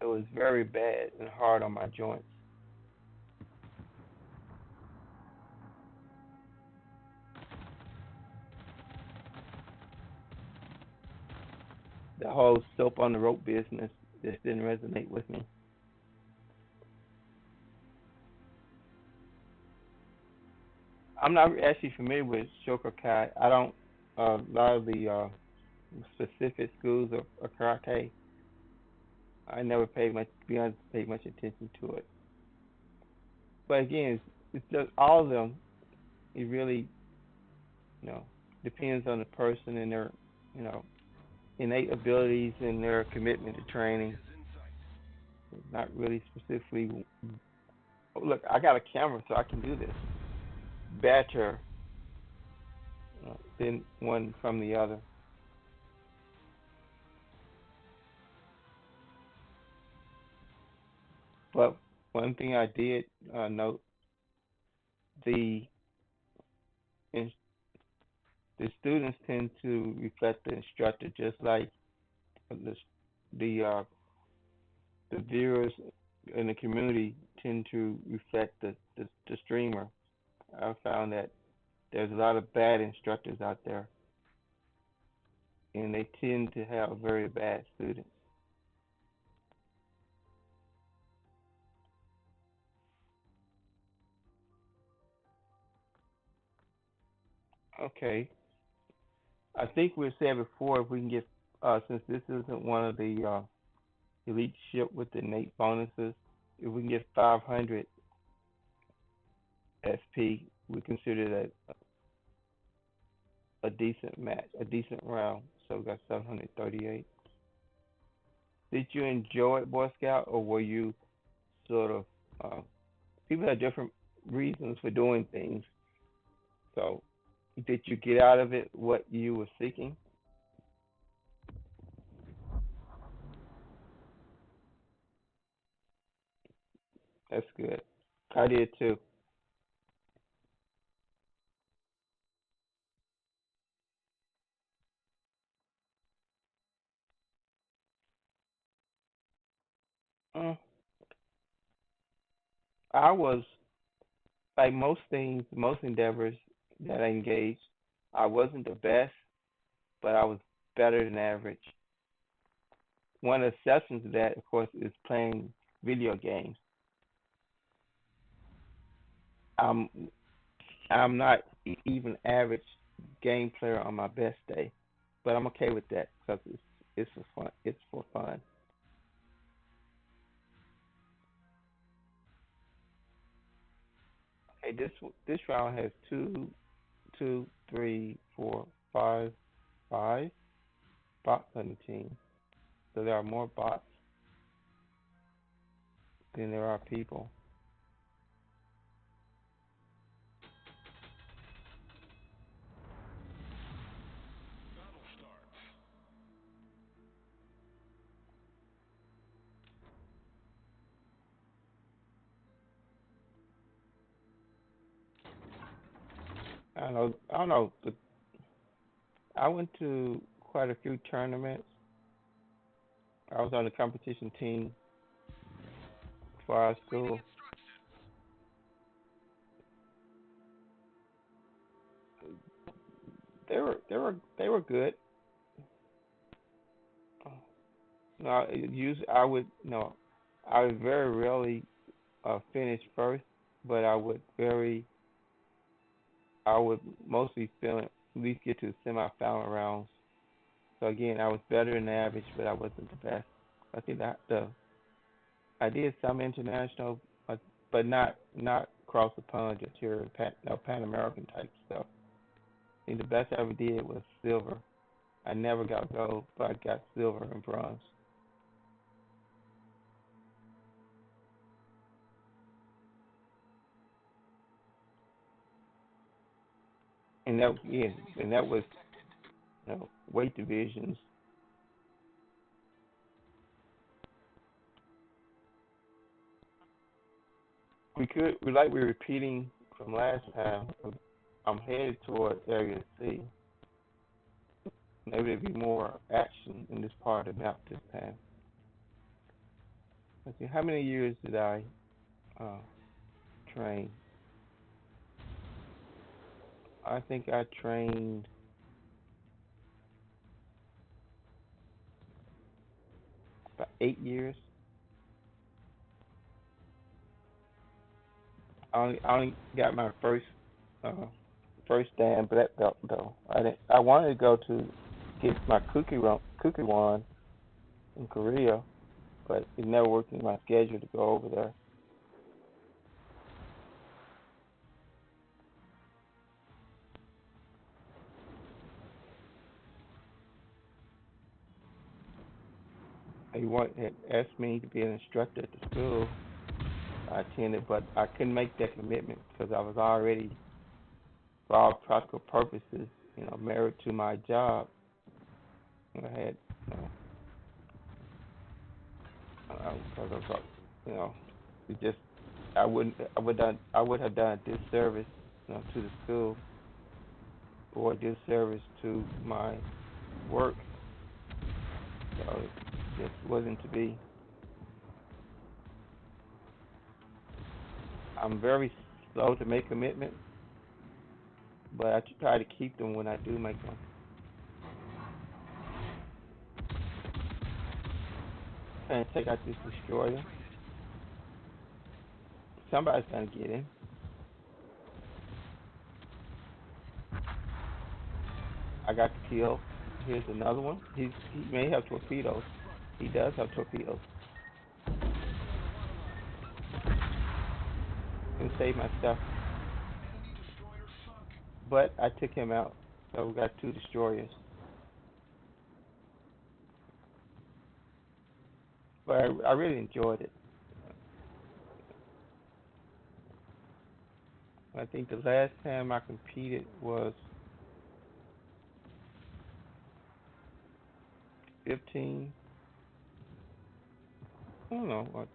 It was very bad and hard on my joints. The whole soap on the rope business just didn't resonate with me. I'm not actually familiar with Shokokai. I don't. A lot of the specific schools of karate, I never paid much. To be honest, paid much attention to it. But again, it's just all of them. It really, you know, depends on the person and their, you know, innate abilities and their commitment to training. Not really specifically. Oh, look, I got a camera, so I can do this better than one from the other. But one thing I did note, the in, the students tend to reflect the instructor, just like the the uh, the viewers in the community tend to reflect the streamer. I found that there's a lot of bad instructors out there, and they tend to have very bad students. Okay, I think we said before if we can get since this isn't one of the elite ship with the innate bonuses, if we can get 500 SP, we consider that a decent match, a decent round. So we got 738. Did you enjoy it, Boy Scout, or were you sort of uh, people have different reasons for doing things? So did you get out of it what you were seeking? That's good. I did too. Uh, I was like most things, most endeavors that I engaged. I wasn't the best, but I was better than average. One exception to that, of course, is playing video games. I'm I'm not even average game player on my best day, but I'm okay with that because it's for fun. It's for fun. Okay, this round has two, three, four, five bots on the team. So there are more bots than there are people. I don't know. I don't know. But I went to quite a few tournaments. I was on the competition team for our school. They were good. No, usually I would no, I would very rarely finish first, but I would mostly at least get to the semifinal rounds. So again, I was better than average, but I wasn't the best. I think that the I did some international, but not across the pond, just here no Pan American type stuff. I think the best I ever did was silver. I never got gold, but I got silver and bronze. And that was weight divisions. We were repeating from last time. I'm headed toward Area C. Maybe there'll be more action in this part of the map this time. Let's see, how many years did I uh, train? I think I trained about 8 years. I only got my first. uh, first Dan black belt though. I didn't. I wanted to go to get my cookie wand in Korea, but it never worked in my schedule to go over there. Had asked me to be an instructor at the school I attended, but I couldn't make that commitment because I was already, for all practical purposes, married to my job. I had, you know, because of, you know, it just, I would have done a disservice, to the school or a disservice to my work. So it just wasn't to be. I'm very slow to make commitments, but I try to keep them when I do make them. Trying to take out this destroyer. Somebody's gonna get him. I got the kill. Here's another one. He may have torpedoes. He does have torpedoes. And save my stuff. But I took him out. So we got two destroyers. But I really enjoyed it. I think the last time I competed was 15. I don't know.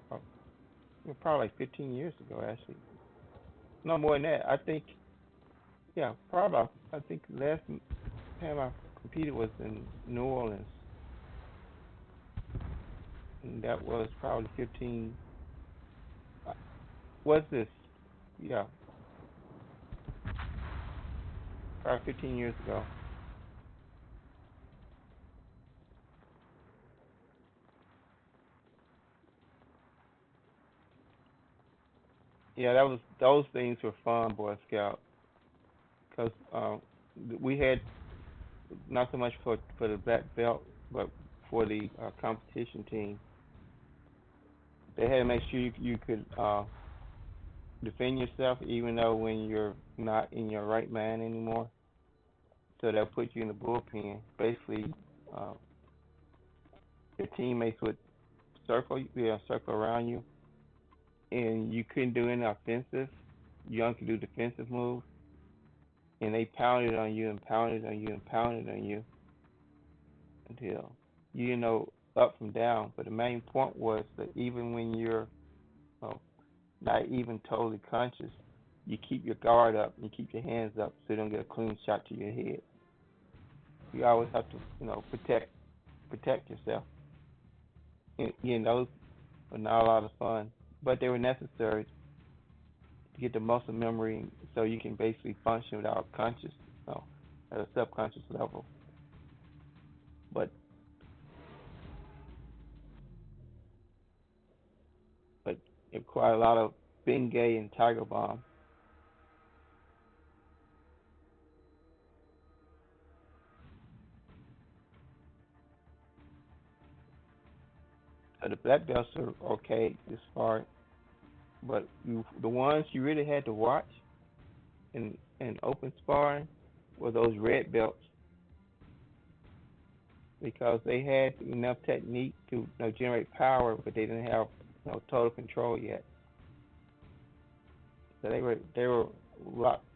Probably like 15 years ago, actually. No more than that. I think, yeah, probably. I think the last time I competed was in New Orleans. And that was probably 15. What's this? Yeah, probably 15 years ago. Yeah, those things were fun, Boy Scout, because we had not so much for the black belt, but for the competition team, they had to make sure you could defend yourself, even though when you're not in your right mind anymore. So they'll put you in the bullpen. Basically, uh, your teammates would circle around you, and you couldn't do any offensive. You only could do defensive moves, and they pounded on you and pounded on you and pounded on you until you know up from down. But the main point was that even when you're uh, not even totally conscious, you keep your guard up, you keep your hands up so you don't get a clean shot to your head. You always have to, protect yourself. And those were not a lot of fun, but they were necessary to get the muscle memory so you can basically function without conscious, at a subconscious level. But but it required a lot of Bengay and Tiger Balm. The black belts are okay as far, but the ones you really had to watch in open sparring were those red belts because they had enough technique to generate power, but they didn't have total control yet. So they were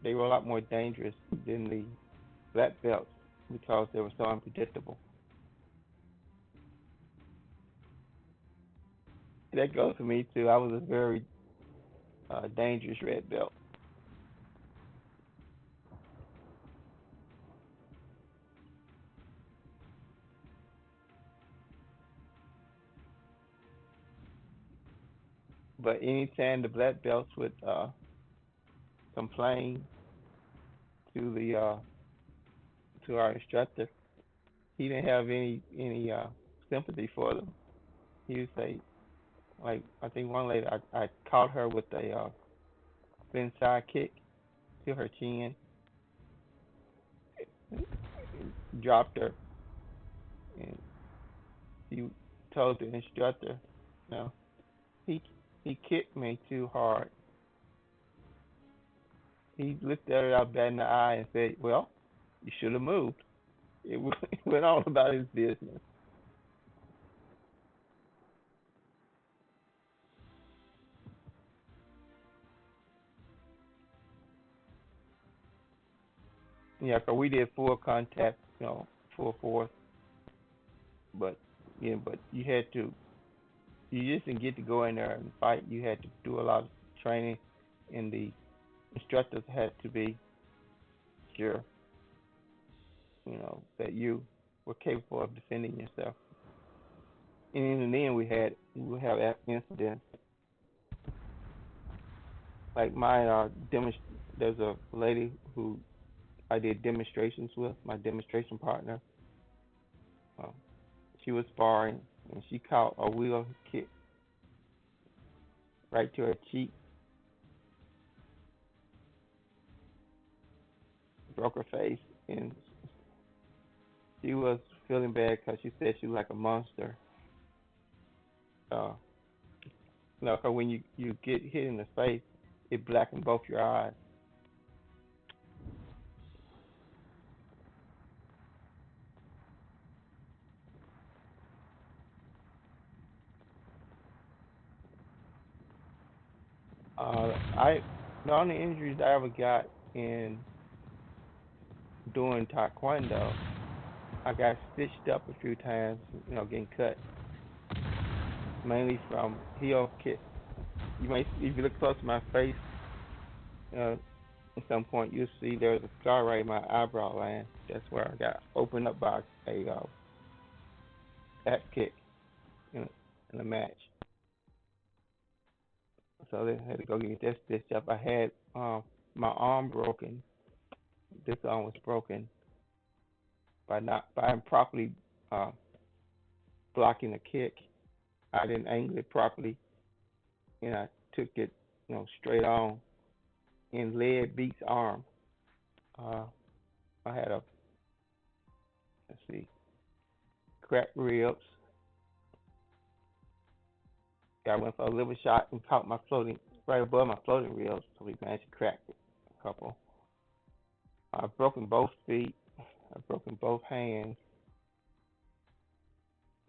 a lot more dangerous than the black belts because they were so unpredictable. That goes for me too. I was a very dangerous red belt. But anytime the black belts would complain to the to our instructor, he didn't have any sympathy for them. He would say, like I think one lady I caught her with a spin side kick, to her chin, dropped her, and she told the instructor, "No, he he kicked me too hard." He looked at her out in the eye and said, "Well, you should have moved." It went on about his business. Yeah, 'cause we did full contact, full force, but but you had to, you just didn't get to go in there and fight. You had to do a lot of training, and the instructors had to be sure, that you were capable of defending yourself. And in the end, we have incidents like my there's a lady who I did demonstrations with, my demonstration partner. Uh, she was sparring, and she caught a wheel kick right to her cheek, broke her face, and she was feeling bad because she said she was like a monster. Uh, no, 'cause when you get hit in the face, it blackens both your eyes. I The only injuries I ever got in doing taekwondo, I got stitched up a few times, getting cut, mainly from heel kick. If you look close to my face, uh, at some point you'll see there's a scar right in my eyebrow line. That's where I got opened up by a back kick in, in a match. So they had to go get that stitched up. I had my arm broken. This arm was broken by improperly uh, blocking a kick. I didn't angle it properly, and I took it, straight on, and lead beats arm. Uh, I had a, let's see, cracked ribs. I went for a liver shot and caught my floating right above my floating ribs, so we managed to crack it a couple. I've broken both feet. I've broken both hands.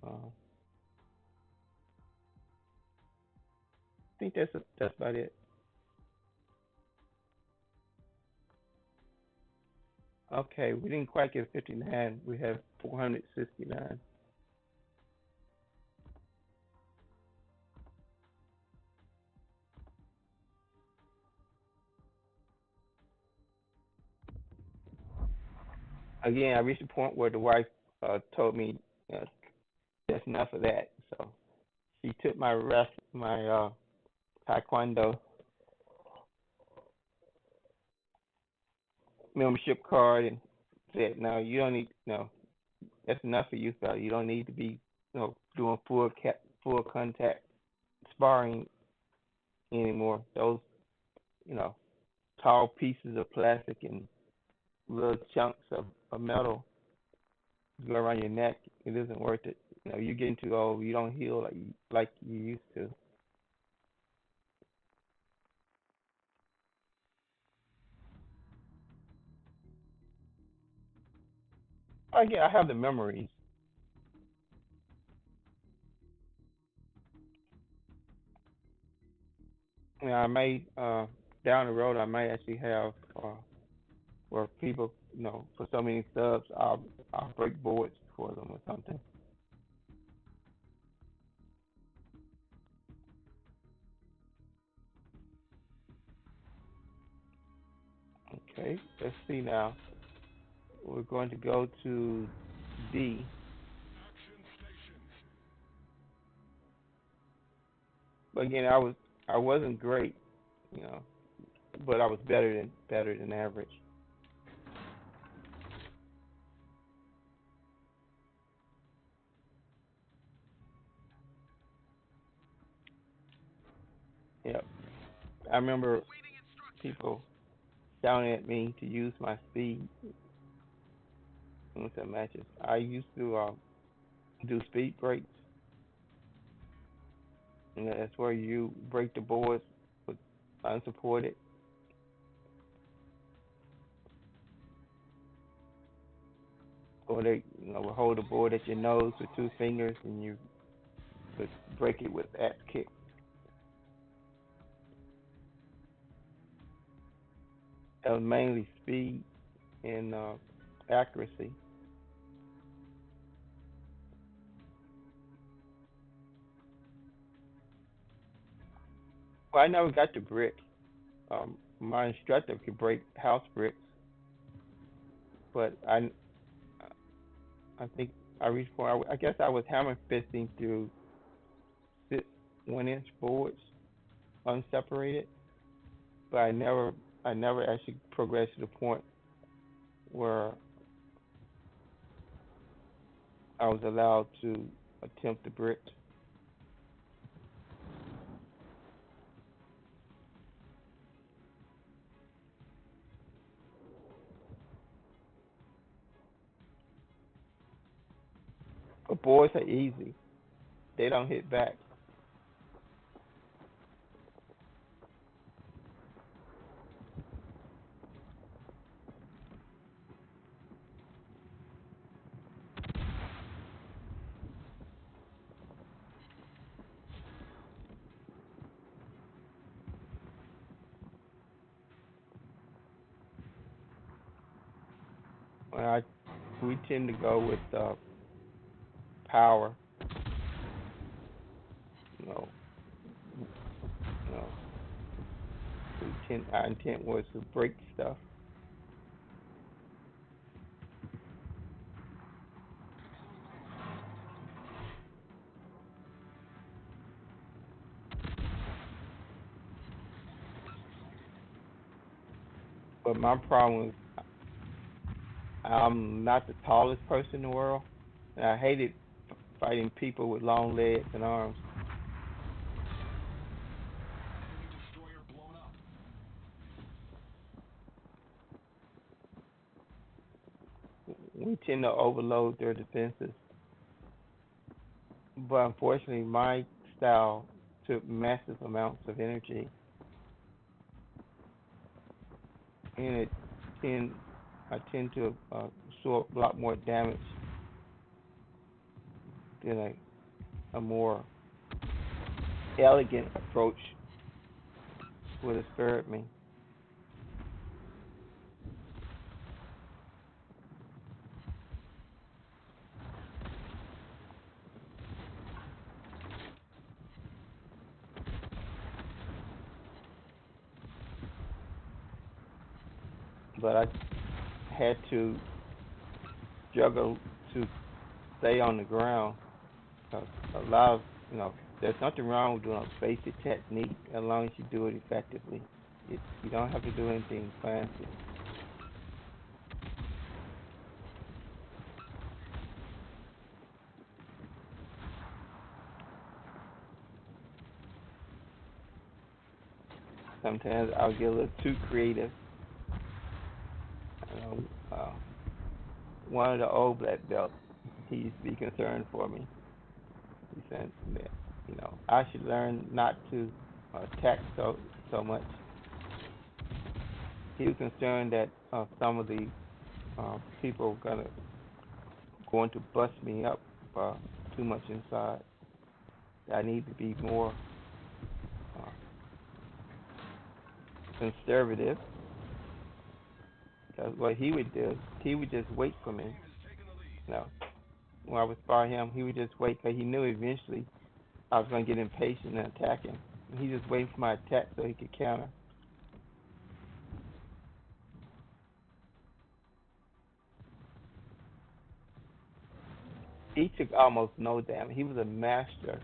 I think that's about it. Okay, we didn't quite get 59. We have 469. Again, I reached a point where the wife told me uh, that's enough of that. So she took my taekwondo membership card and said, "No, you don't need. No, that's enough for you, fella. You don't need to be, doing full contact sparring anymore. Those, you know, tall pieces of plastic and little chunks of metal go around your neck. It isn't worth it. You're getting too old. You don't heal like you used to." Again, I have the memories. I may down the road I may actually have where people, for so many subs, I'll break boards for them or something. Okay, let's see now. We're going to go to D. But again, I wasn't great, you know, but I was better than average. Yep. I remember people. shouting at me to use my speed in some matches. I used to do speed breaks, and that's where you break the boards with unsupported, or they will hold the board at your nose with two fingers, and you could break it with axe kick. That was mainly speed and accuracy. Well, I never got to brick. My instructor could break house bricks, but I think I reached point. I guess I was hammer fisting through 1 inch boards unseparated, but I never actually progressed to the point where I was allowed to attempt the brick. But boards are easy; they don't hit back. When I We tend to go with power. You know, you know, our intent was to break stuff. But my problem is I'm not the tallest person in the world, and I hated fighting people with long legs and arms. We tend to overload their defenses, but unfortunately, my style took massive amounts of energy, and tend I tend to absorb a lot more damage than a more elegant approach would have spared me. But I had to juggle to stay on the ground. A lot of, there's nothing wrong with doing a basic technique as long as you do it effectively. You don't have to do anything fancy. Sometimes I'll get a little too creative. You know, one of the old black belts, he used to be concerned for me. He said that, I should learn not to attack so much. He was concerned that some of the people were going to bust me up uh, too much inside. I need to be more uh, conservative. Because what he would do, he would just wait for me. You know, when I would spar him, he would just wait because he knew eventually I was going to get impatient and attack him. And he just waited for my attack so he could counter. He took almost no damage. He was a master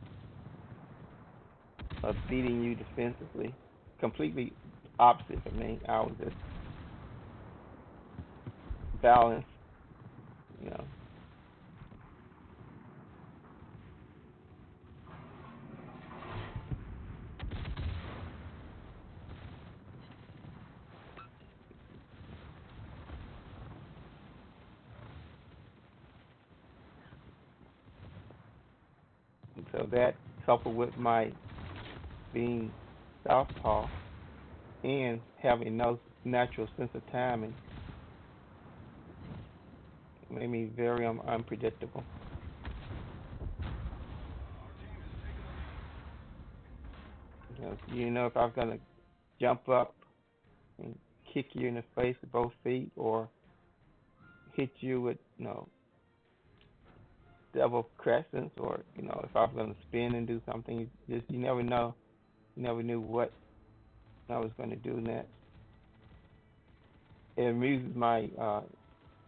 of beating you defensively. Completely opposite of me. I was just balanced, you know. So that coupled with my being southpaw and having no natural sense of timing made me very unpredictable. You know, if I was gonna jump up and kick you in the face with both feet, or hit you with double crescents, or if I was gonna spin and do something, you never know. You never knew what I was gonna do next. It amuses my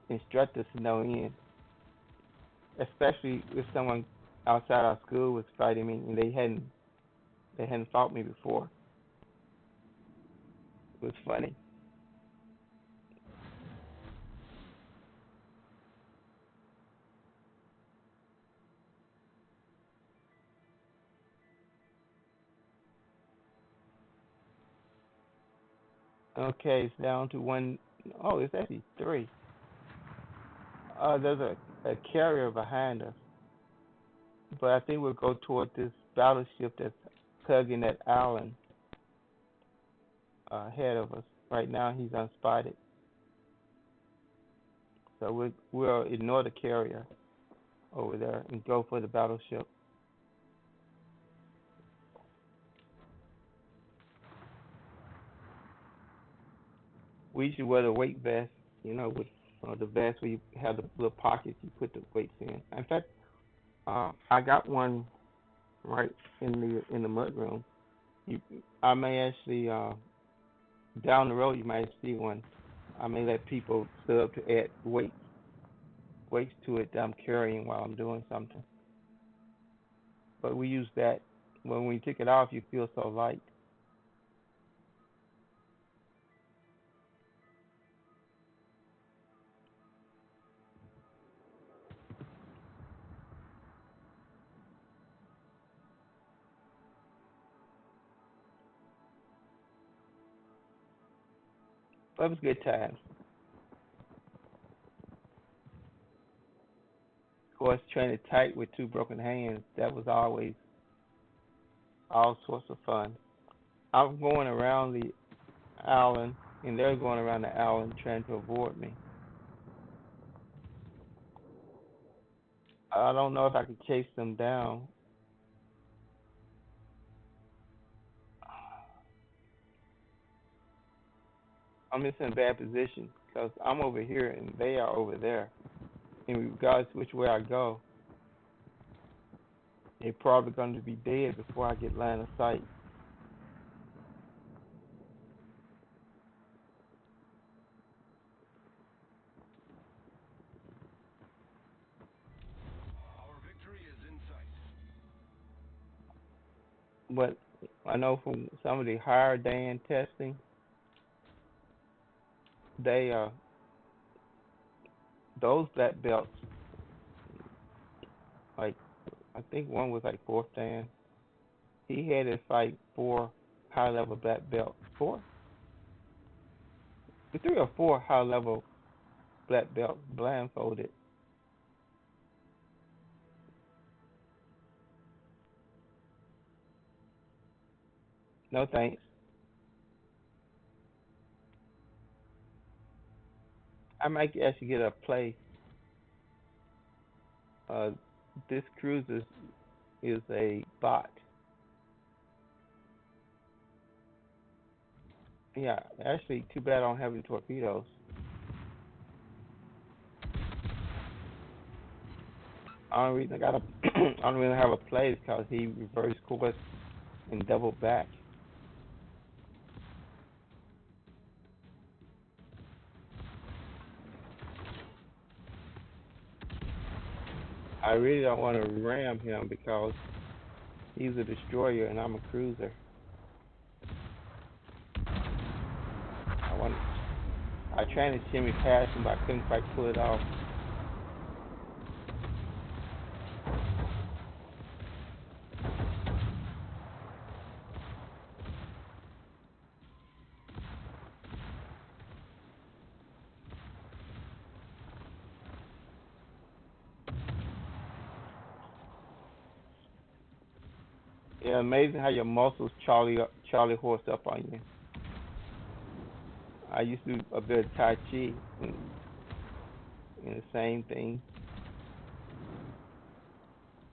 instructors to no end, especially if someone outside our school was fighting me and they hadn't fought me before. It was funny. Okay, it's down to one. Oh, it's actually three. There's a carrier behind us, but I think we'll go toward this battleship that's tugging at Allen ahead of us. Right now, he's unspotted, so we'll ignore the carrier over there and go for the battleship. We should wear the weight vest, with the vest where you have the little pockets you put the weights in. In fact, I got one right in the mud room. You, I may actually down the road you might see one. I may let people sub to add weights to it that I'm carrying while I'm doing something. But we use that when we take it off, you feel so light. But it was good times. Of course, training tight with two broken hands, that was always all sorts of fun. I'm going around the island, and they're going around the island trying to avoid me. I don't know if I could chase them down. I'm just in a bad position because I'm over here and they are over there. And regardless which way I go, they're probably going to be dead before I get line of sight. But I know from some of the higher Dan testing, they those black belts, like I think one was like fourth Dan. He had to fight four high level black belts. Four, three or four high level black belts blindfolded. No thanks. I might actually get a play. Uh, this cruiser is a bot. Yeah, actually, too bad I don't have any torpedoes. Only reason I got a, only reason I have a play is because he reversed course and doubled back. I really don't want to ram him because he's a destroyer and I'm a cruiser. I want. I tried to shimmy past him, but I couldn't quite pull it off. Yeah, amazing how your muscles Charlie horse up on you. I used to do a bit of Tai Chi and the same thing.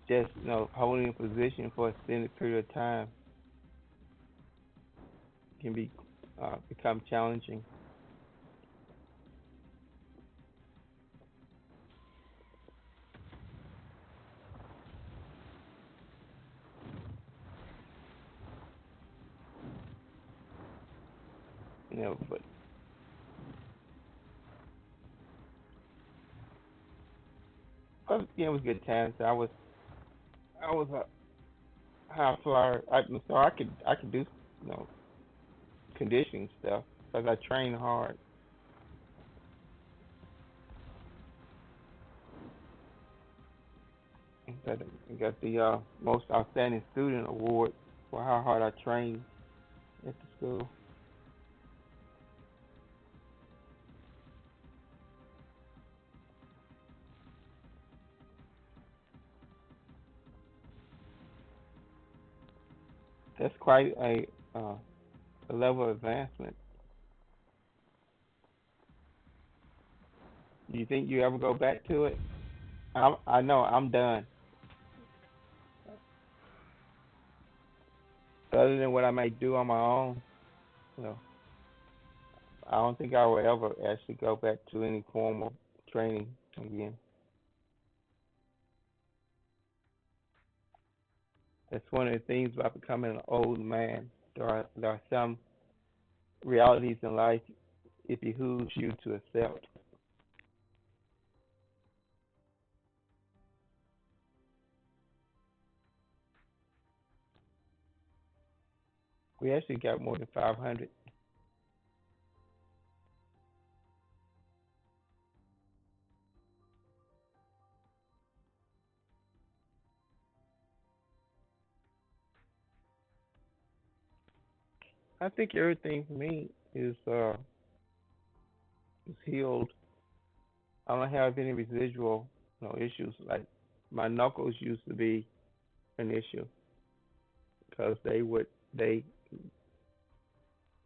Just holding a position for an extended period of time can become challenging. But yeah, it was good times. I was a high flyer. So I could do you know conditioning stuff because I train hard. I got the most outstanding student award for how hard I trained at the school. That's quite a level of advancement. Do you think you ever go back to it? I know I'm done. Other than what I may do on my own, you know, I don't think I will ever actually go back to any formal training again. That's one of the things about becoming an old man. There are some realities in life it behooves you to accept. We actually got more than 500. I think everything for me is healed. I don't have any residual issues. Like my knuckles used to be an issue because they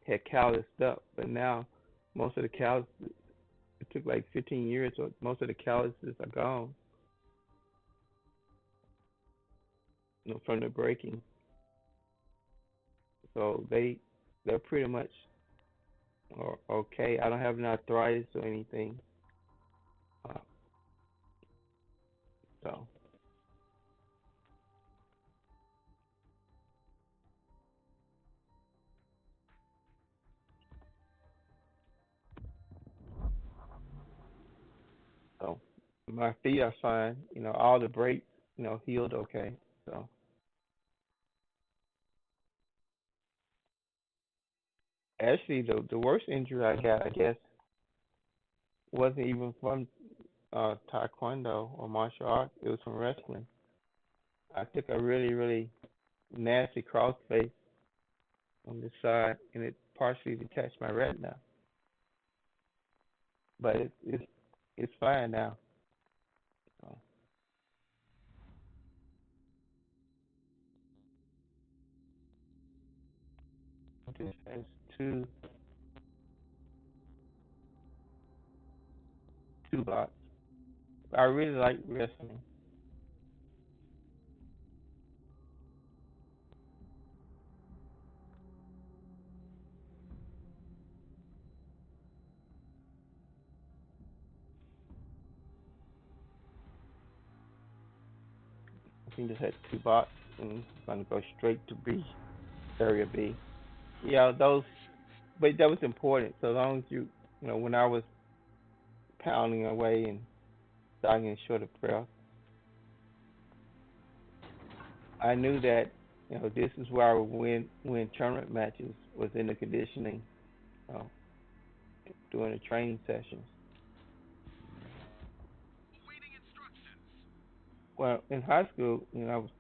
had calloused up, but now most of the callus it took like 15 years, so most of the calluses are gone, from the breaking. So they're pretty much okay. I don't have any arthritis or anything. Uh, so so my feet are fine. All the breaks healed okay. So actually, the worst injury I got, I guess, wasn't even from taekwondo or martial arts. It was from wrestling. I took a really really nasty crossface on the side, and it partially detached my retina. But it's fine now. So this has two blocks. I really like wrestling. I think this has two blocks, and it's gonna go straight to B, area B. Yeah, those, but that was important. So long as when I was pounding away and starting to short of breath, I knew that this is where I would win tournament matches was in the conditioning, uh, during the training sessions. Well, in high school, I was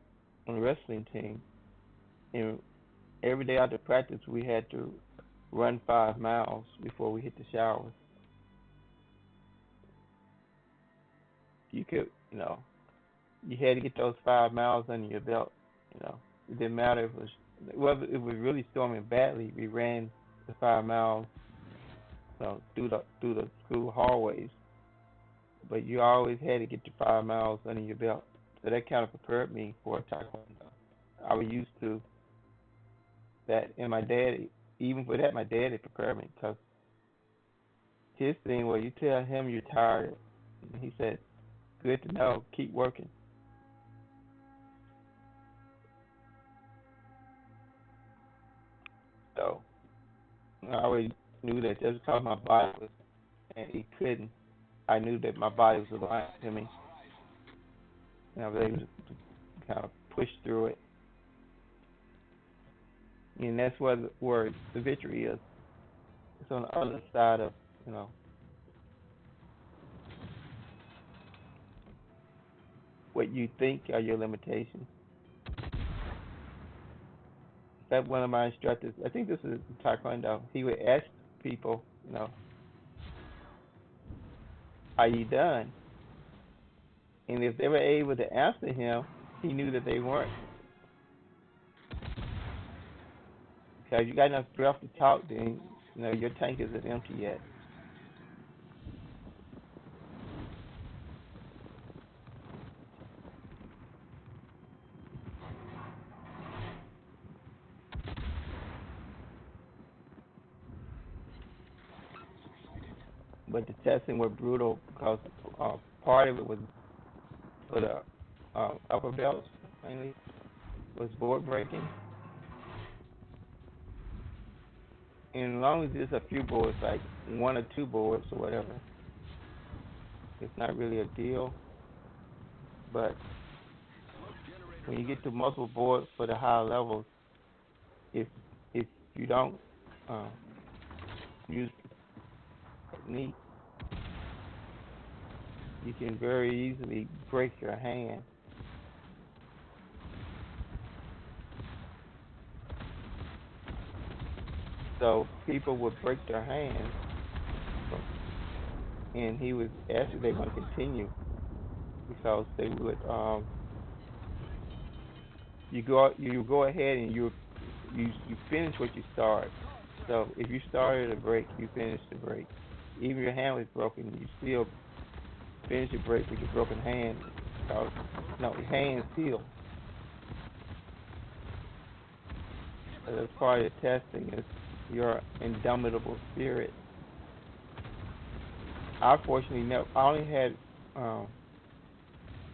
on the wrestling team, and every day after practice, we had to run 5 miles before we hit the showers. You could, you had to get those 5 miles under your belt. You know, It didn't matter if it was whether it was really storming badly. We ran the 5 miles, through the school hallways, but you always had to get the 5 miles under your belt. So that kind of prepared me for taekwondo. I was used to that, and my dad, even for that, my dad had prepared me because his thing was you tell him you're tired, and he said, "Good to know. Keep working." So I always knew that just because my body was and he couldn't, I knew that my body was lying to me, and I was able to kind of push through it, and that's where the victory is. It's on the other side of you know what you think are your limitations. In fact, one of my instructors, I think this is Taekwondo, he would ask people, are you done? And if they were able to answer him, he knew that they weren't. Because you got enough breath to talk, then your tank isn't empty yet. But the testing was brutal because part of it was for the upper belts mainly was board breaking, and as long as there's a few boards, like one or two boards or whatever, it's not really a deal. But when you get to multiple boards for the higher levels, if if you don't uh, use technique, you can very easily break your hand. So people would break their hands, and he was actually they want to continue because they would you go ahead and you finish what you start. So if you started a break, you finish the break. Even if your hand was broken, you still finish the break with your broken hand because no, your hand's healed. So that's part of the testing is your indomitable spirit. I fortunately never. I only had um,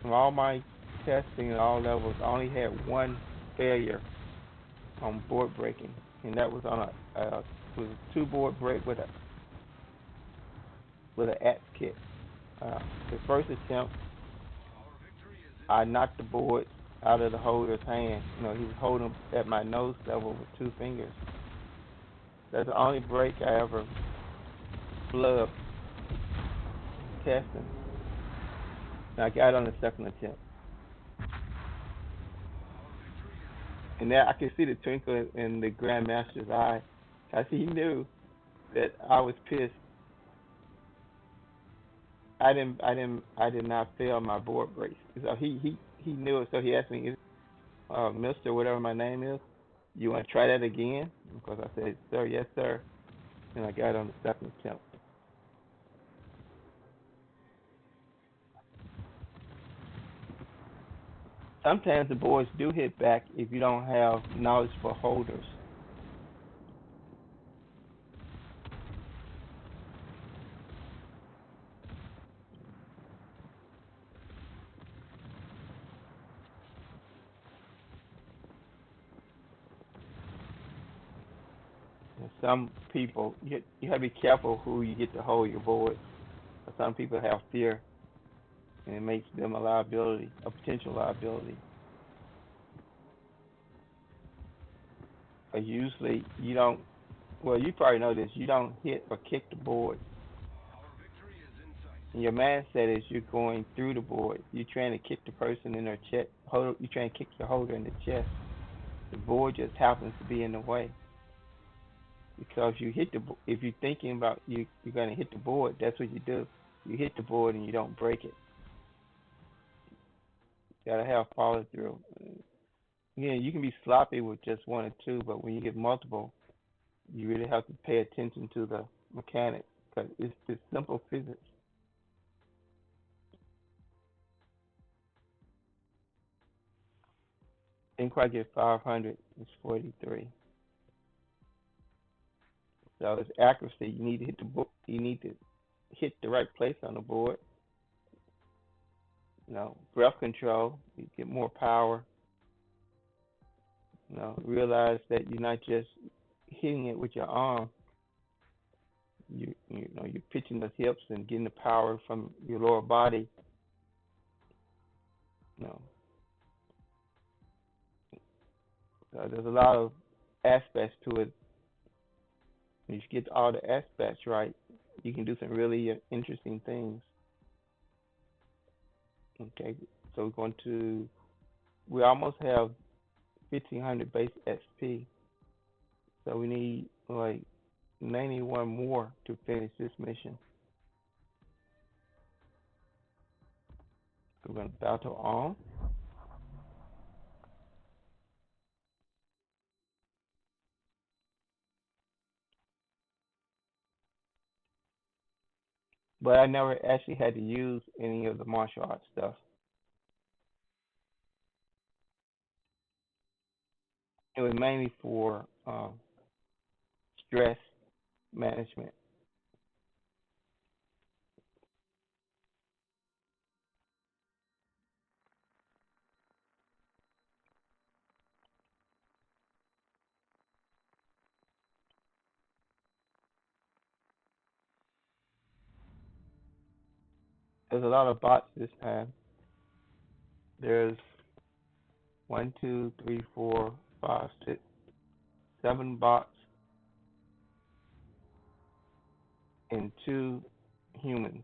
from all my testing at all levels, I only had one failure on board breaking, and that was on was a two board break with an axe kick. Uh, the first attempt, I knocked the board out of the holder's hand. He was holding at my nose level with two fingers. That's the only break I ever flubbed testing. And I got on the second attempt. And now I could see the twinkle in the Grandmaster's eye, cause he knew that I was pissed. I did not fail my board breaks. So he knew it. So he asked me, Mister, whatever my name is, you want to try that again? Because I said, sir, yes, sir. And I got on the second attempt. Sometimes the boards do hit back if you don't have knowledgeable holders. And some people, you have to be careful who you get to hold your board. Some people have fear, and it makes them a liability, a potential liability. Usually, you don't. Well, you probably know this. You don't hit or kick the board. And your mindset is you're going through the board. You're trying to kick the person in their chest. You're trying to kick your holder in the chest. The board just happens to be in the way because you hit the. If you're thinking about you're going to hit the board. That's what you do. You hit the board and you don't break it. You gotta have follow through. Yeah, you can be sloppy with just one or two, but when you get multiple, you really have to pay attention to the mechanics because it's just simple physics. Didn't quite get 500. It's 43. So it's accuracy. You need to hit the book. You need to hit the right place on the board. Breath control. You get more power. Realize that you're not just hitting it with your arm. You're pitching the hips and getting the power from your lower body. You know, so there's a lot of aspects to it. If you get all the aspects right, you can do some really interesting things. Okay, so we almost have 1500 base XP, so we need like 91 more to finish this mission. We're going to battle on. But I never actually had to use any of the martial arts stuff. It was mainly for stress management. There's a lot of bots this time. There's one, two, three, four, five, six, 7 bots and 2 humans.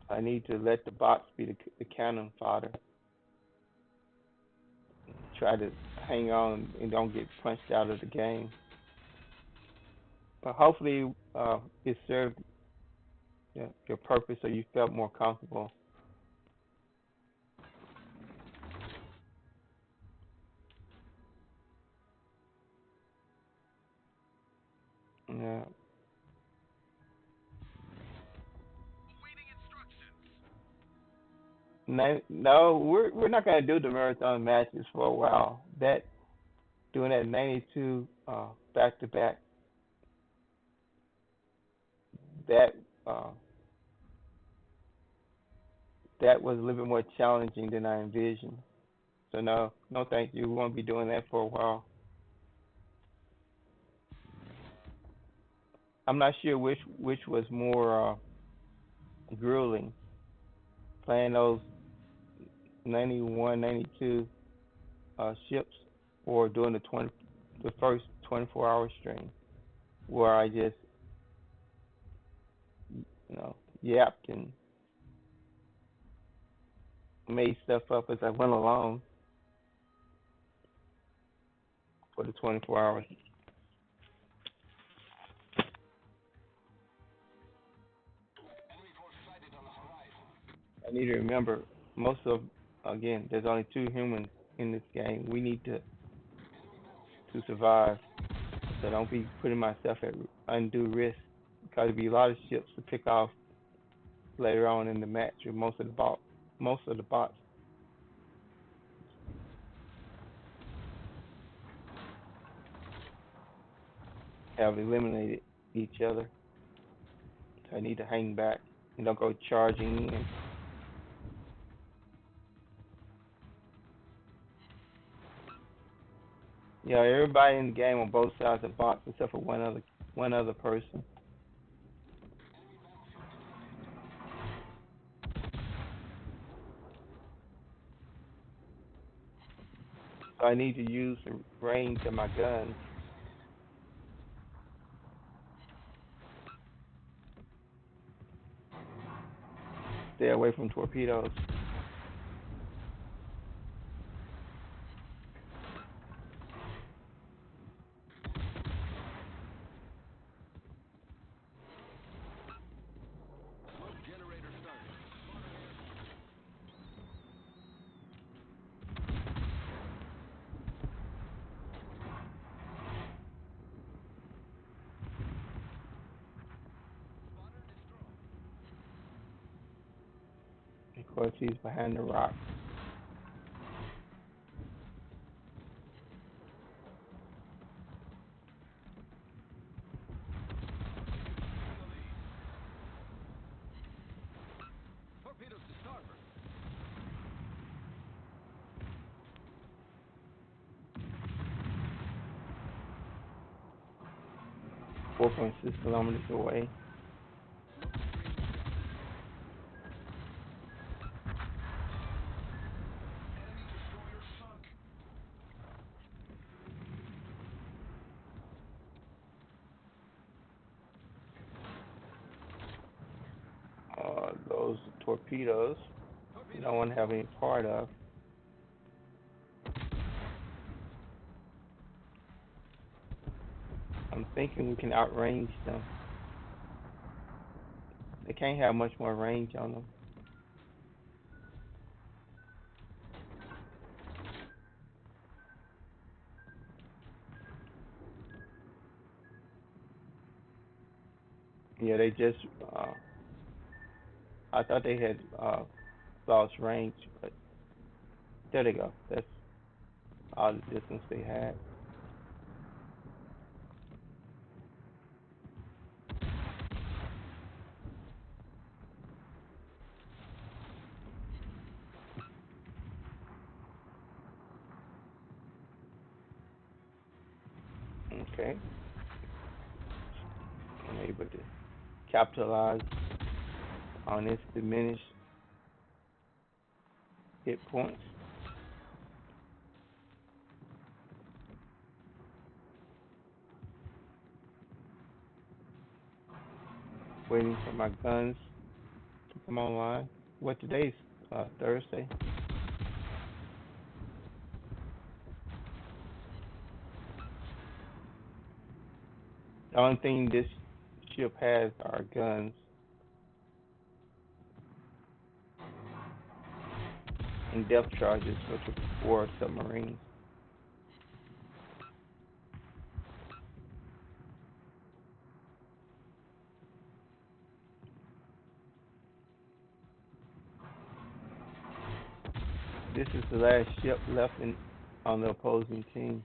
I need to let the bots be the cannon fodder. Try to hang on and don't get punched out of the game. But hopefully, it served your purpose, so you felt more comfortable. Yeah. No, we're not gonna do the marathon matches for a while. That doing that 92 back to back, that uh, that was a little bit more challenging than I envisioned. So no, no, thank you. We won't be doing that for a while. I'm not sure which was more grueling, playing those 91, 92 ships, or doing the first 24-hour stream, where I just yapped and made stuff up as I went along for the 24 hours. I need to remember most of again, there's only 2 humans in this game. We need to survive. So don't be putting myself at undue risk because there'll be a lot of ships to pick off later on in the match with most of the bots have eliminated each other. So I need to hang back and don't go charging in. Yeah, everybody in the game on both sides of the box except for one other person. So I need to use the range of my guns. Stay away from torpedoes. Of course, he's behind the rock. Torpedoes to starboard. 4.6 kilometers away. Enemy destroyer sunk. Those torpedoes, no one have any part of. I'm thinking we can outrange them. They can't have much more range on them. Yeah, they just. I thought they had lost range, but there they go. That's all the distance they had. Okay, I'm able to capitalize on its diminished hit points. Waiting for my guns to come online. What today's Thursday? The only thing this ship has are guns and depth charges, which are for submarines. This is the last ship left on the opposing team.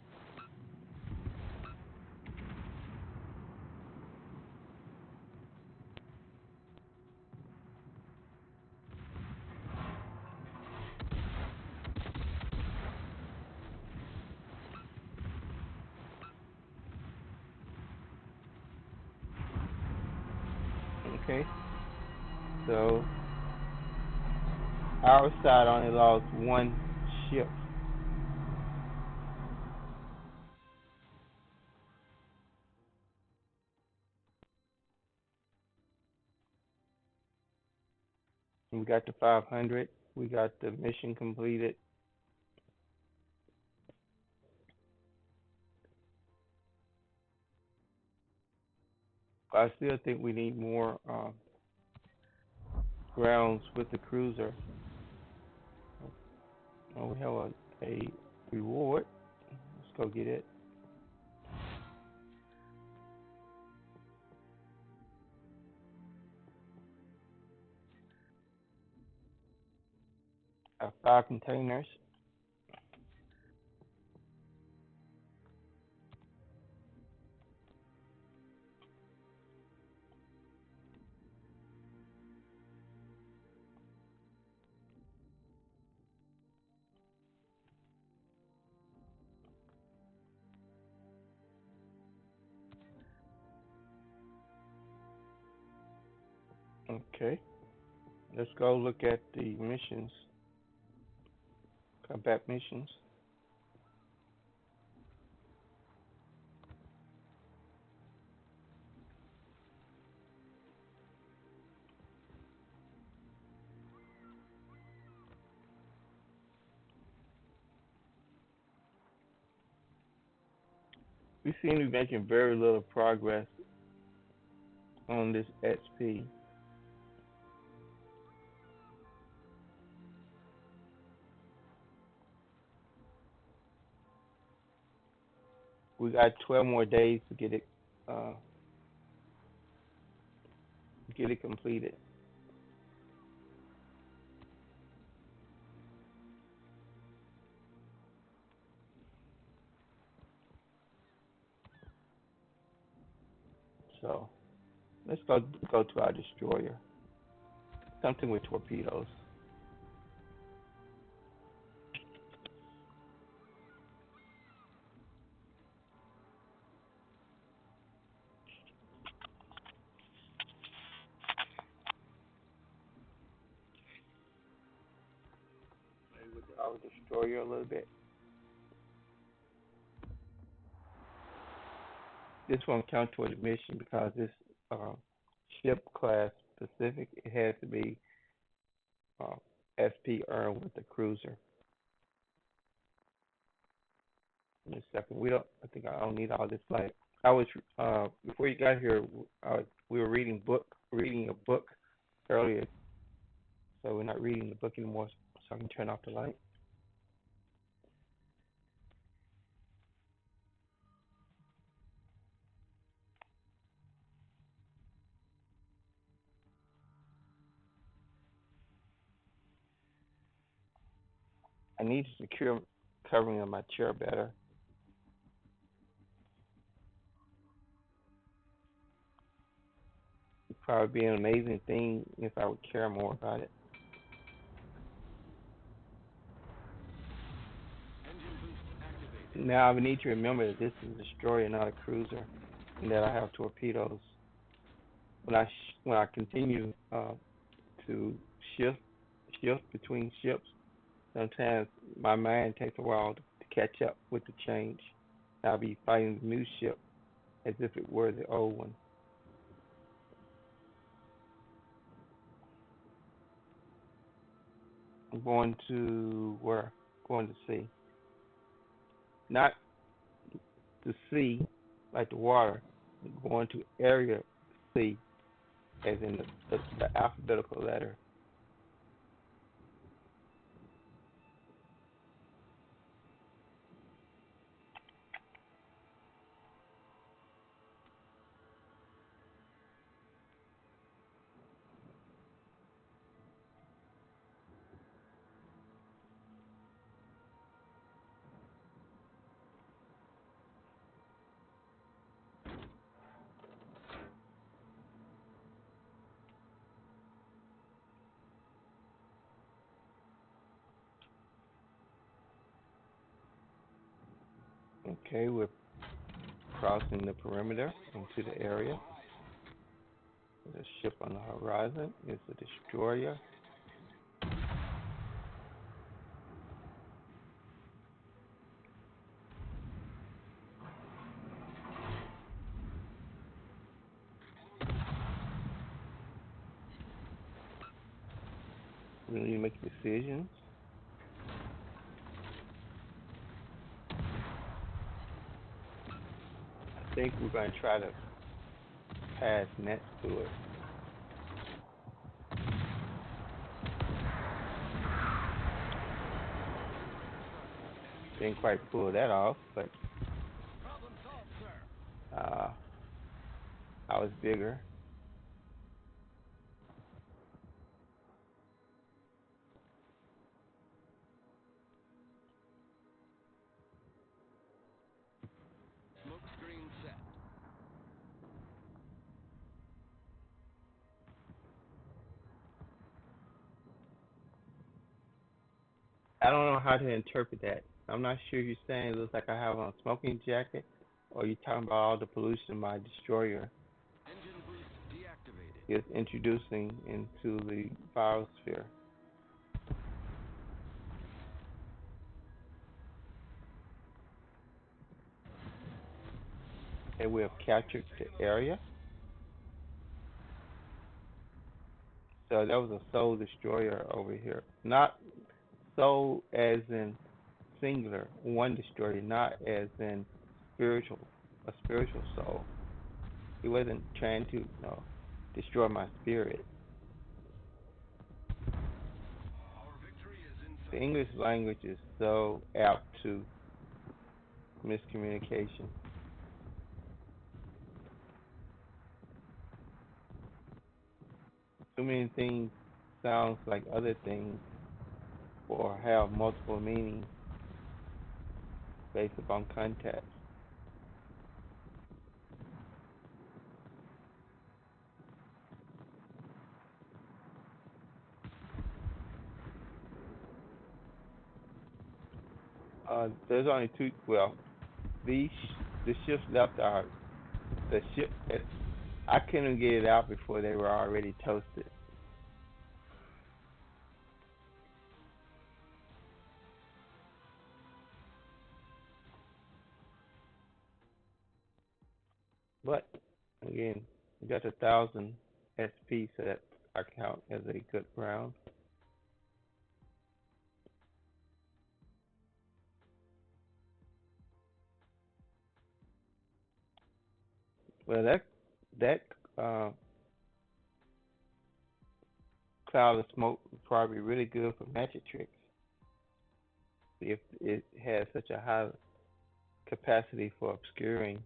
Okay, so our side only lost one ship. We got the 500. We got the mission completed. I still think we need more grounds with the cruiser. We have a reward. Let's go get it. Our 5 containers. Okay, let's go look at the missions, combat missions. We seem to be making very little progress on this XP. We got 12 more days to uh, get it completed. So let's go to our destroyer. Something with torpedoes. Maybe with our destroyer a little bit. This won't count toward the mission because this uh, ship class specific. It has to be uh, SP earned with the cruiser. In a second, we don't. I think I don't need all this. Like I was before you got here, we were reading a book earlier, so we're not reading the book anymore. So I can turn off the light. I need to secure covering of my chair better. It'd probably be an amazing thing if I would care more about it. Engine boost activated. Now I need to remember that this is a destroyer, not a cruiser, and that I have torpedoes. When I continue to shift shift between ships, sometimes my mind takes a while to catch up with the change. I'll be fighting the new ship as if it were the old one. I'm going to where? Going to sea. Not the sea like the water. I'm going to area C as in the alphabetical letter. Okay, we're crossing the perimeter into the area. There's a ship on the horizon. It's a destroyer. We need to make decisions. I think we're going to try to pass next to it. Didn't quite pull that off, but Problem solved, sir. uh, I was bigger. Smoke screen set. I don't know how to interpret that. I'm not sure if you're saying it looks like I have on a smoking jacket, or you're talking about all the pollution my destroyer Engine boost deactivated. is introducing into the biosphere. And we have captured the area. So that was a soul destroyer over here. Not soul as in singular, one destroyer, not as in spiritual, a spiritual soul. He wasn't trying to, destroy my spirit. Our victory is in The sight. English language is so apt to miscommunication. Too many things sounds like other things or have multiple meanings based upon context. There's only two. Well, the ships left our the ship. I couldn't get it out before they were already toasted. But again, we got 1,000 SP, so that I count as a good round. Well, that uh, cloud of smoke is probably really good for magic tricks if it has such a high capacity for obscuring.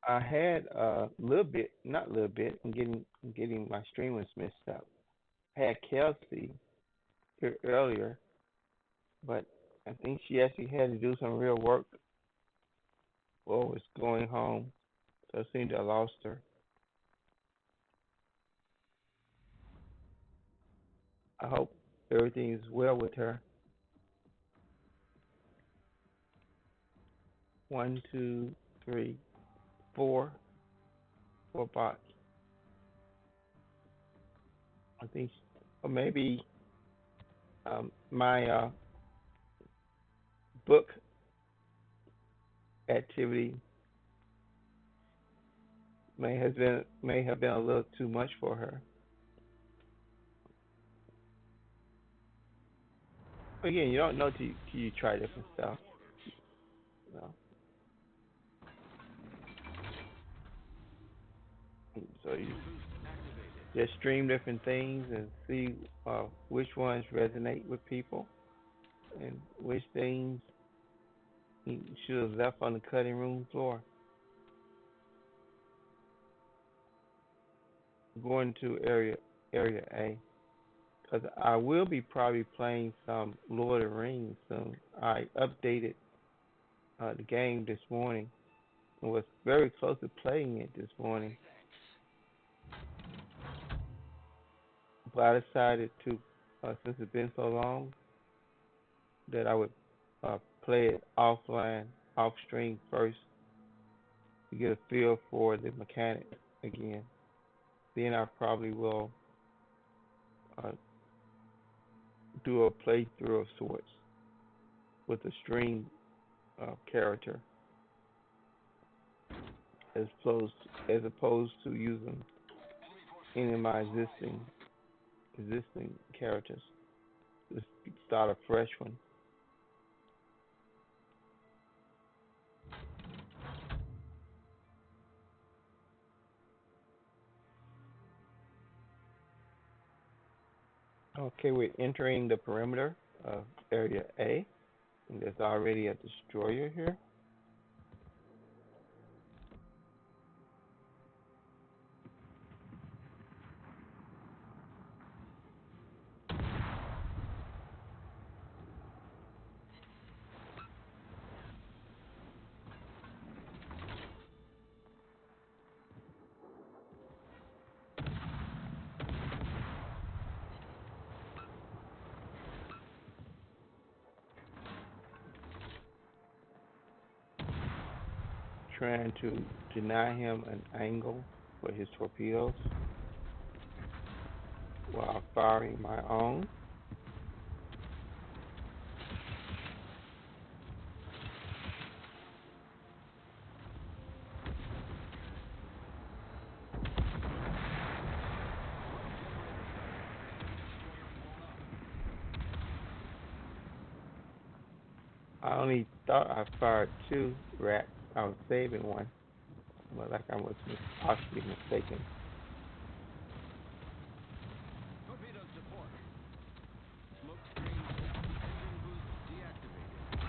I had a little bit, not a little bit. I'm getting my streamers mixed up. I had Kelsey here earlier, but I think she actually had to do some real work or was going home, so I seemed to have lost her. I hope everything is well with her. One, two, three, four bots. I think, or maybe my book activity may have been a little too much for her. Again, you don't know till you try different stuff. You know? So you just stream different things and see which ones resonate with people and which things you should have left on the cutting room floor. Going to area A because I will be probably playing some Lord of the Rings soon. I updated the game this morning and was very close to playing it this morning, but I decided to, since it's been so long, that I would play it offline, off stream first to get a feel for the mechanics again. Then I probably will uh, do a playthrough of sorts with a stream character as opposed to using any of my existing characters. Just start a fresh one. Okay, we're entering the perimeter of area A, and there's already a destroyer here. Trying to deny him an angle for his torpedoes while firing my own. I only thought I fired two rats. I was saving one, but like I was possibly mistaken. Torpedo support. Smoke screen set. Engine boost deactivated.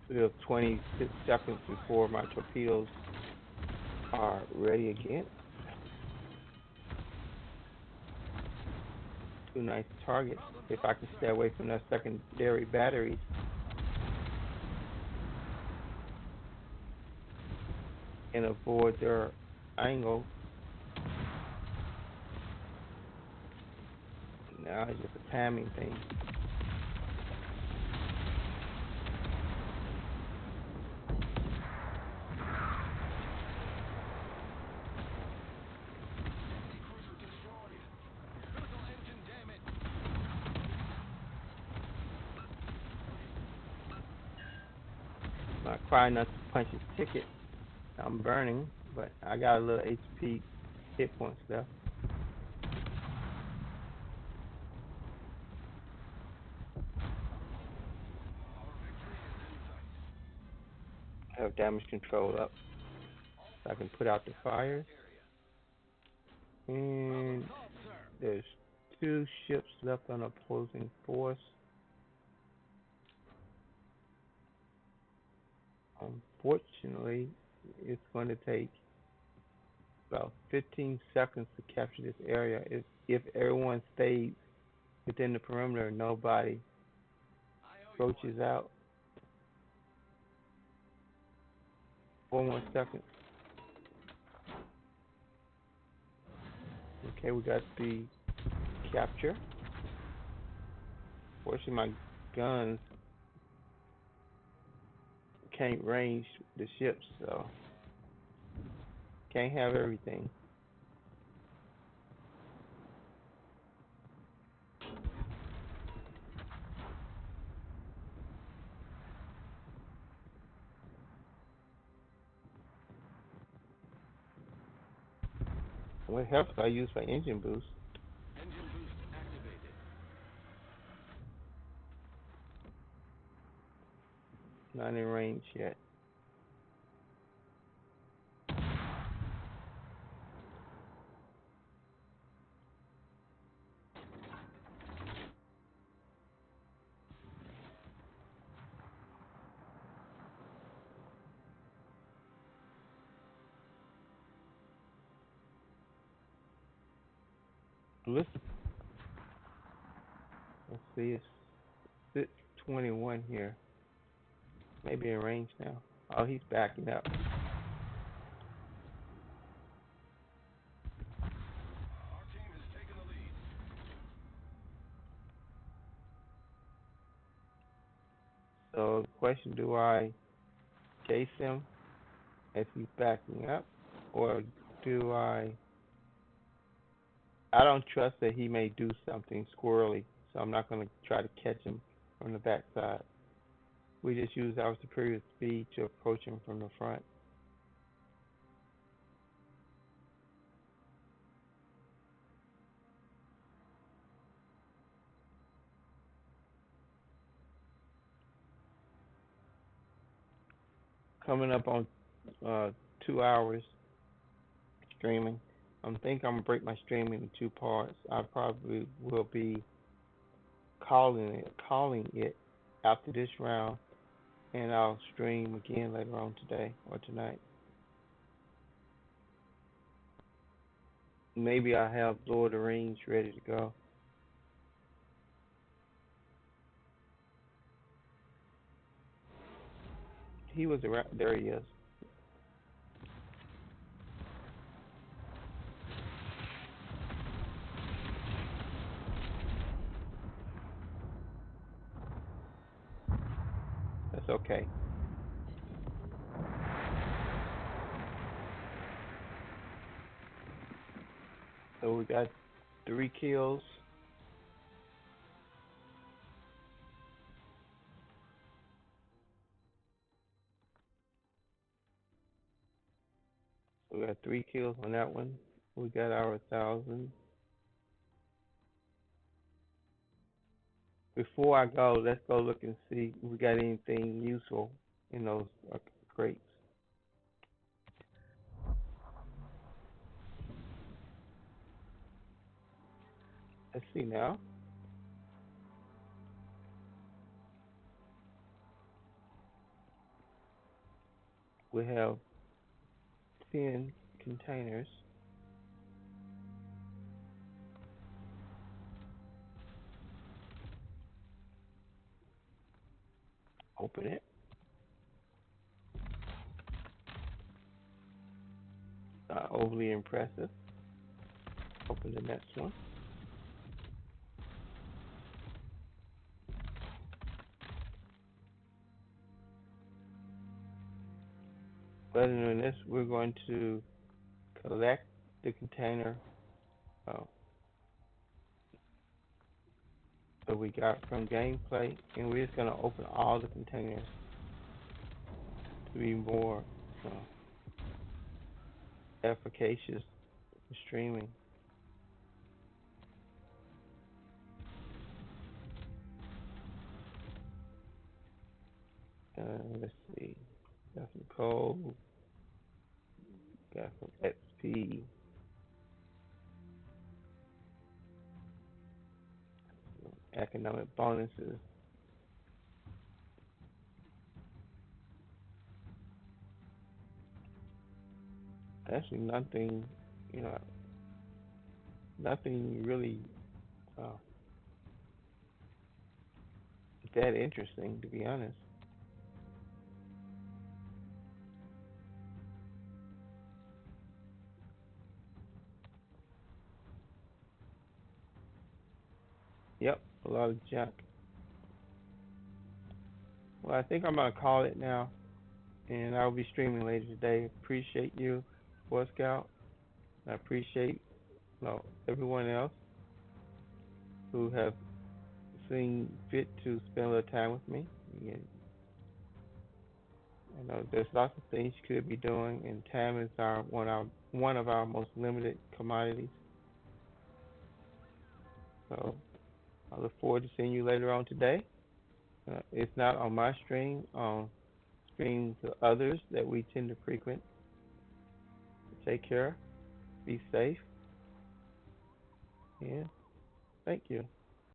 We have 26 seconds before my torpedoes are ready again. Two nice targets. If I can stay away from their secondary batteries. And avoid their angle. Now it's just a timing thing. Cruiser destroyed. Critical engine damage. I try not to punch his ticket. I'm burning, but I got a little HP hit points left. Our victory is in sight. I have damage control up, so I can put out the fires. And Assault, sir. there's two ships left on opposing force. Unfortunately, it's going to take about 15 seconds to capture this area. If everyone stays within the perimeter, nobody I owe you one. approaches out. 4 more seconds. Okay, we got the capture. Fortunately, my guns can't range the ships, so can't have everything. What helps I use for engine boost. Engine boost activated. Not in range yet. Listen, let's see, it's 6:21 here. Maybe in range now. Oh, he's backing up. Our team has taken the lead. So the question, do I chase him as he's backing up, or do I don't trust that he may do something squirrely, so I'm not going to try to catch him from the backside. We just use our superior speed to approach him from the front. Coming up on 2 hours streaming. I'm thinking I'm gonna break my stream into two parts. I probably will be calling it after this round, and I'll stream again later on today or tonight. Maybe I have Lord of the Rings ready to go. He was around. There he is. That's okay. So we got 3 kills. We got 3 kills on that one. We got our 1,000. Before I go, let's go look and see if we got anything useful in those crates. Let's see now. we have 10 containers. Open it. Not overly impressive. Open the next one. Rather than this, we're going to collect the container uh, that we got from gameplay, and we're just going to open all the containers to be more uh, efficacious in streaming. Let's see. Got some coal, got some XP, economic bonuses. Actually, nothing, you know, nothing really uh, that interesting, to be honest. Yep, a lot of junk. Well, I think I'm gonna call it now, and I'll be streaming later today. Appreciate you, Boy Scout. I appreciate everyone else who have seen fit to spend a little time with me. And, there's lots of things you could be doing, and time is our one of our most limited commodities. So I look forward to seeing you later on today. It's not on my stream, on streams of others that we tend to frequent. Take care, be safe, and thank you.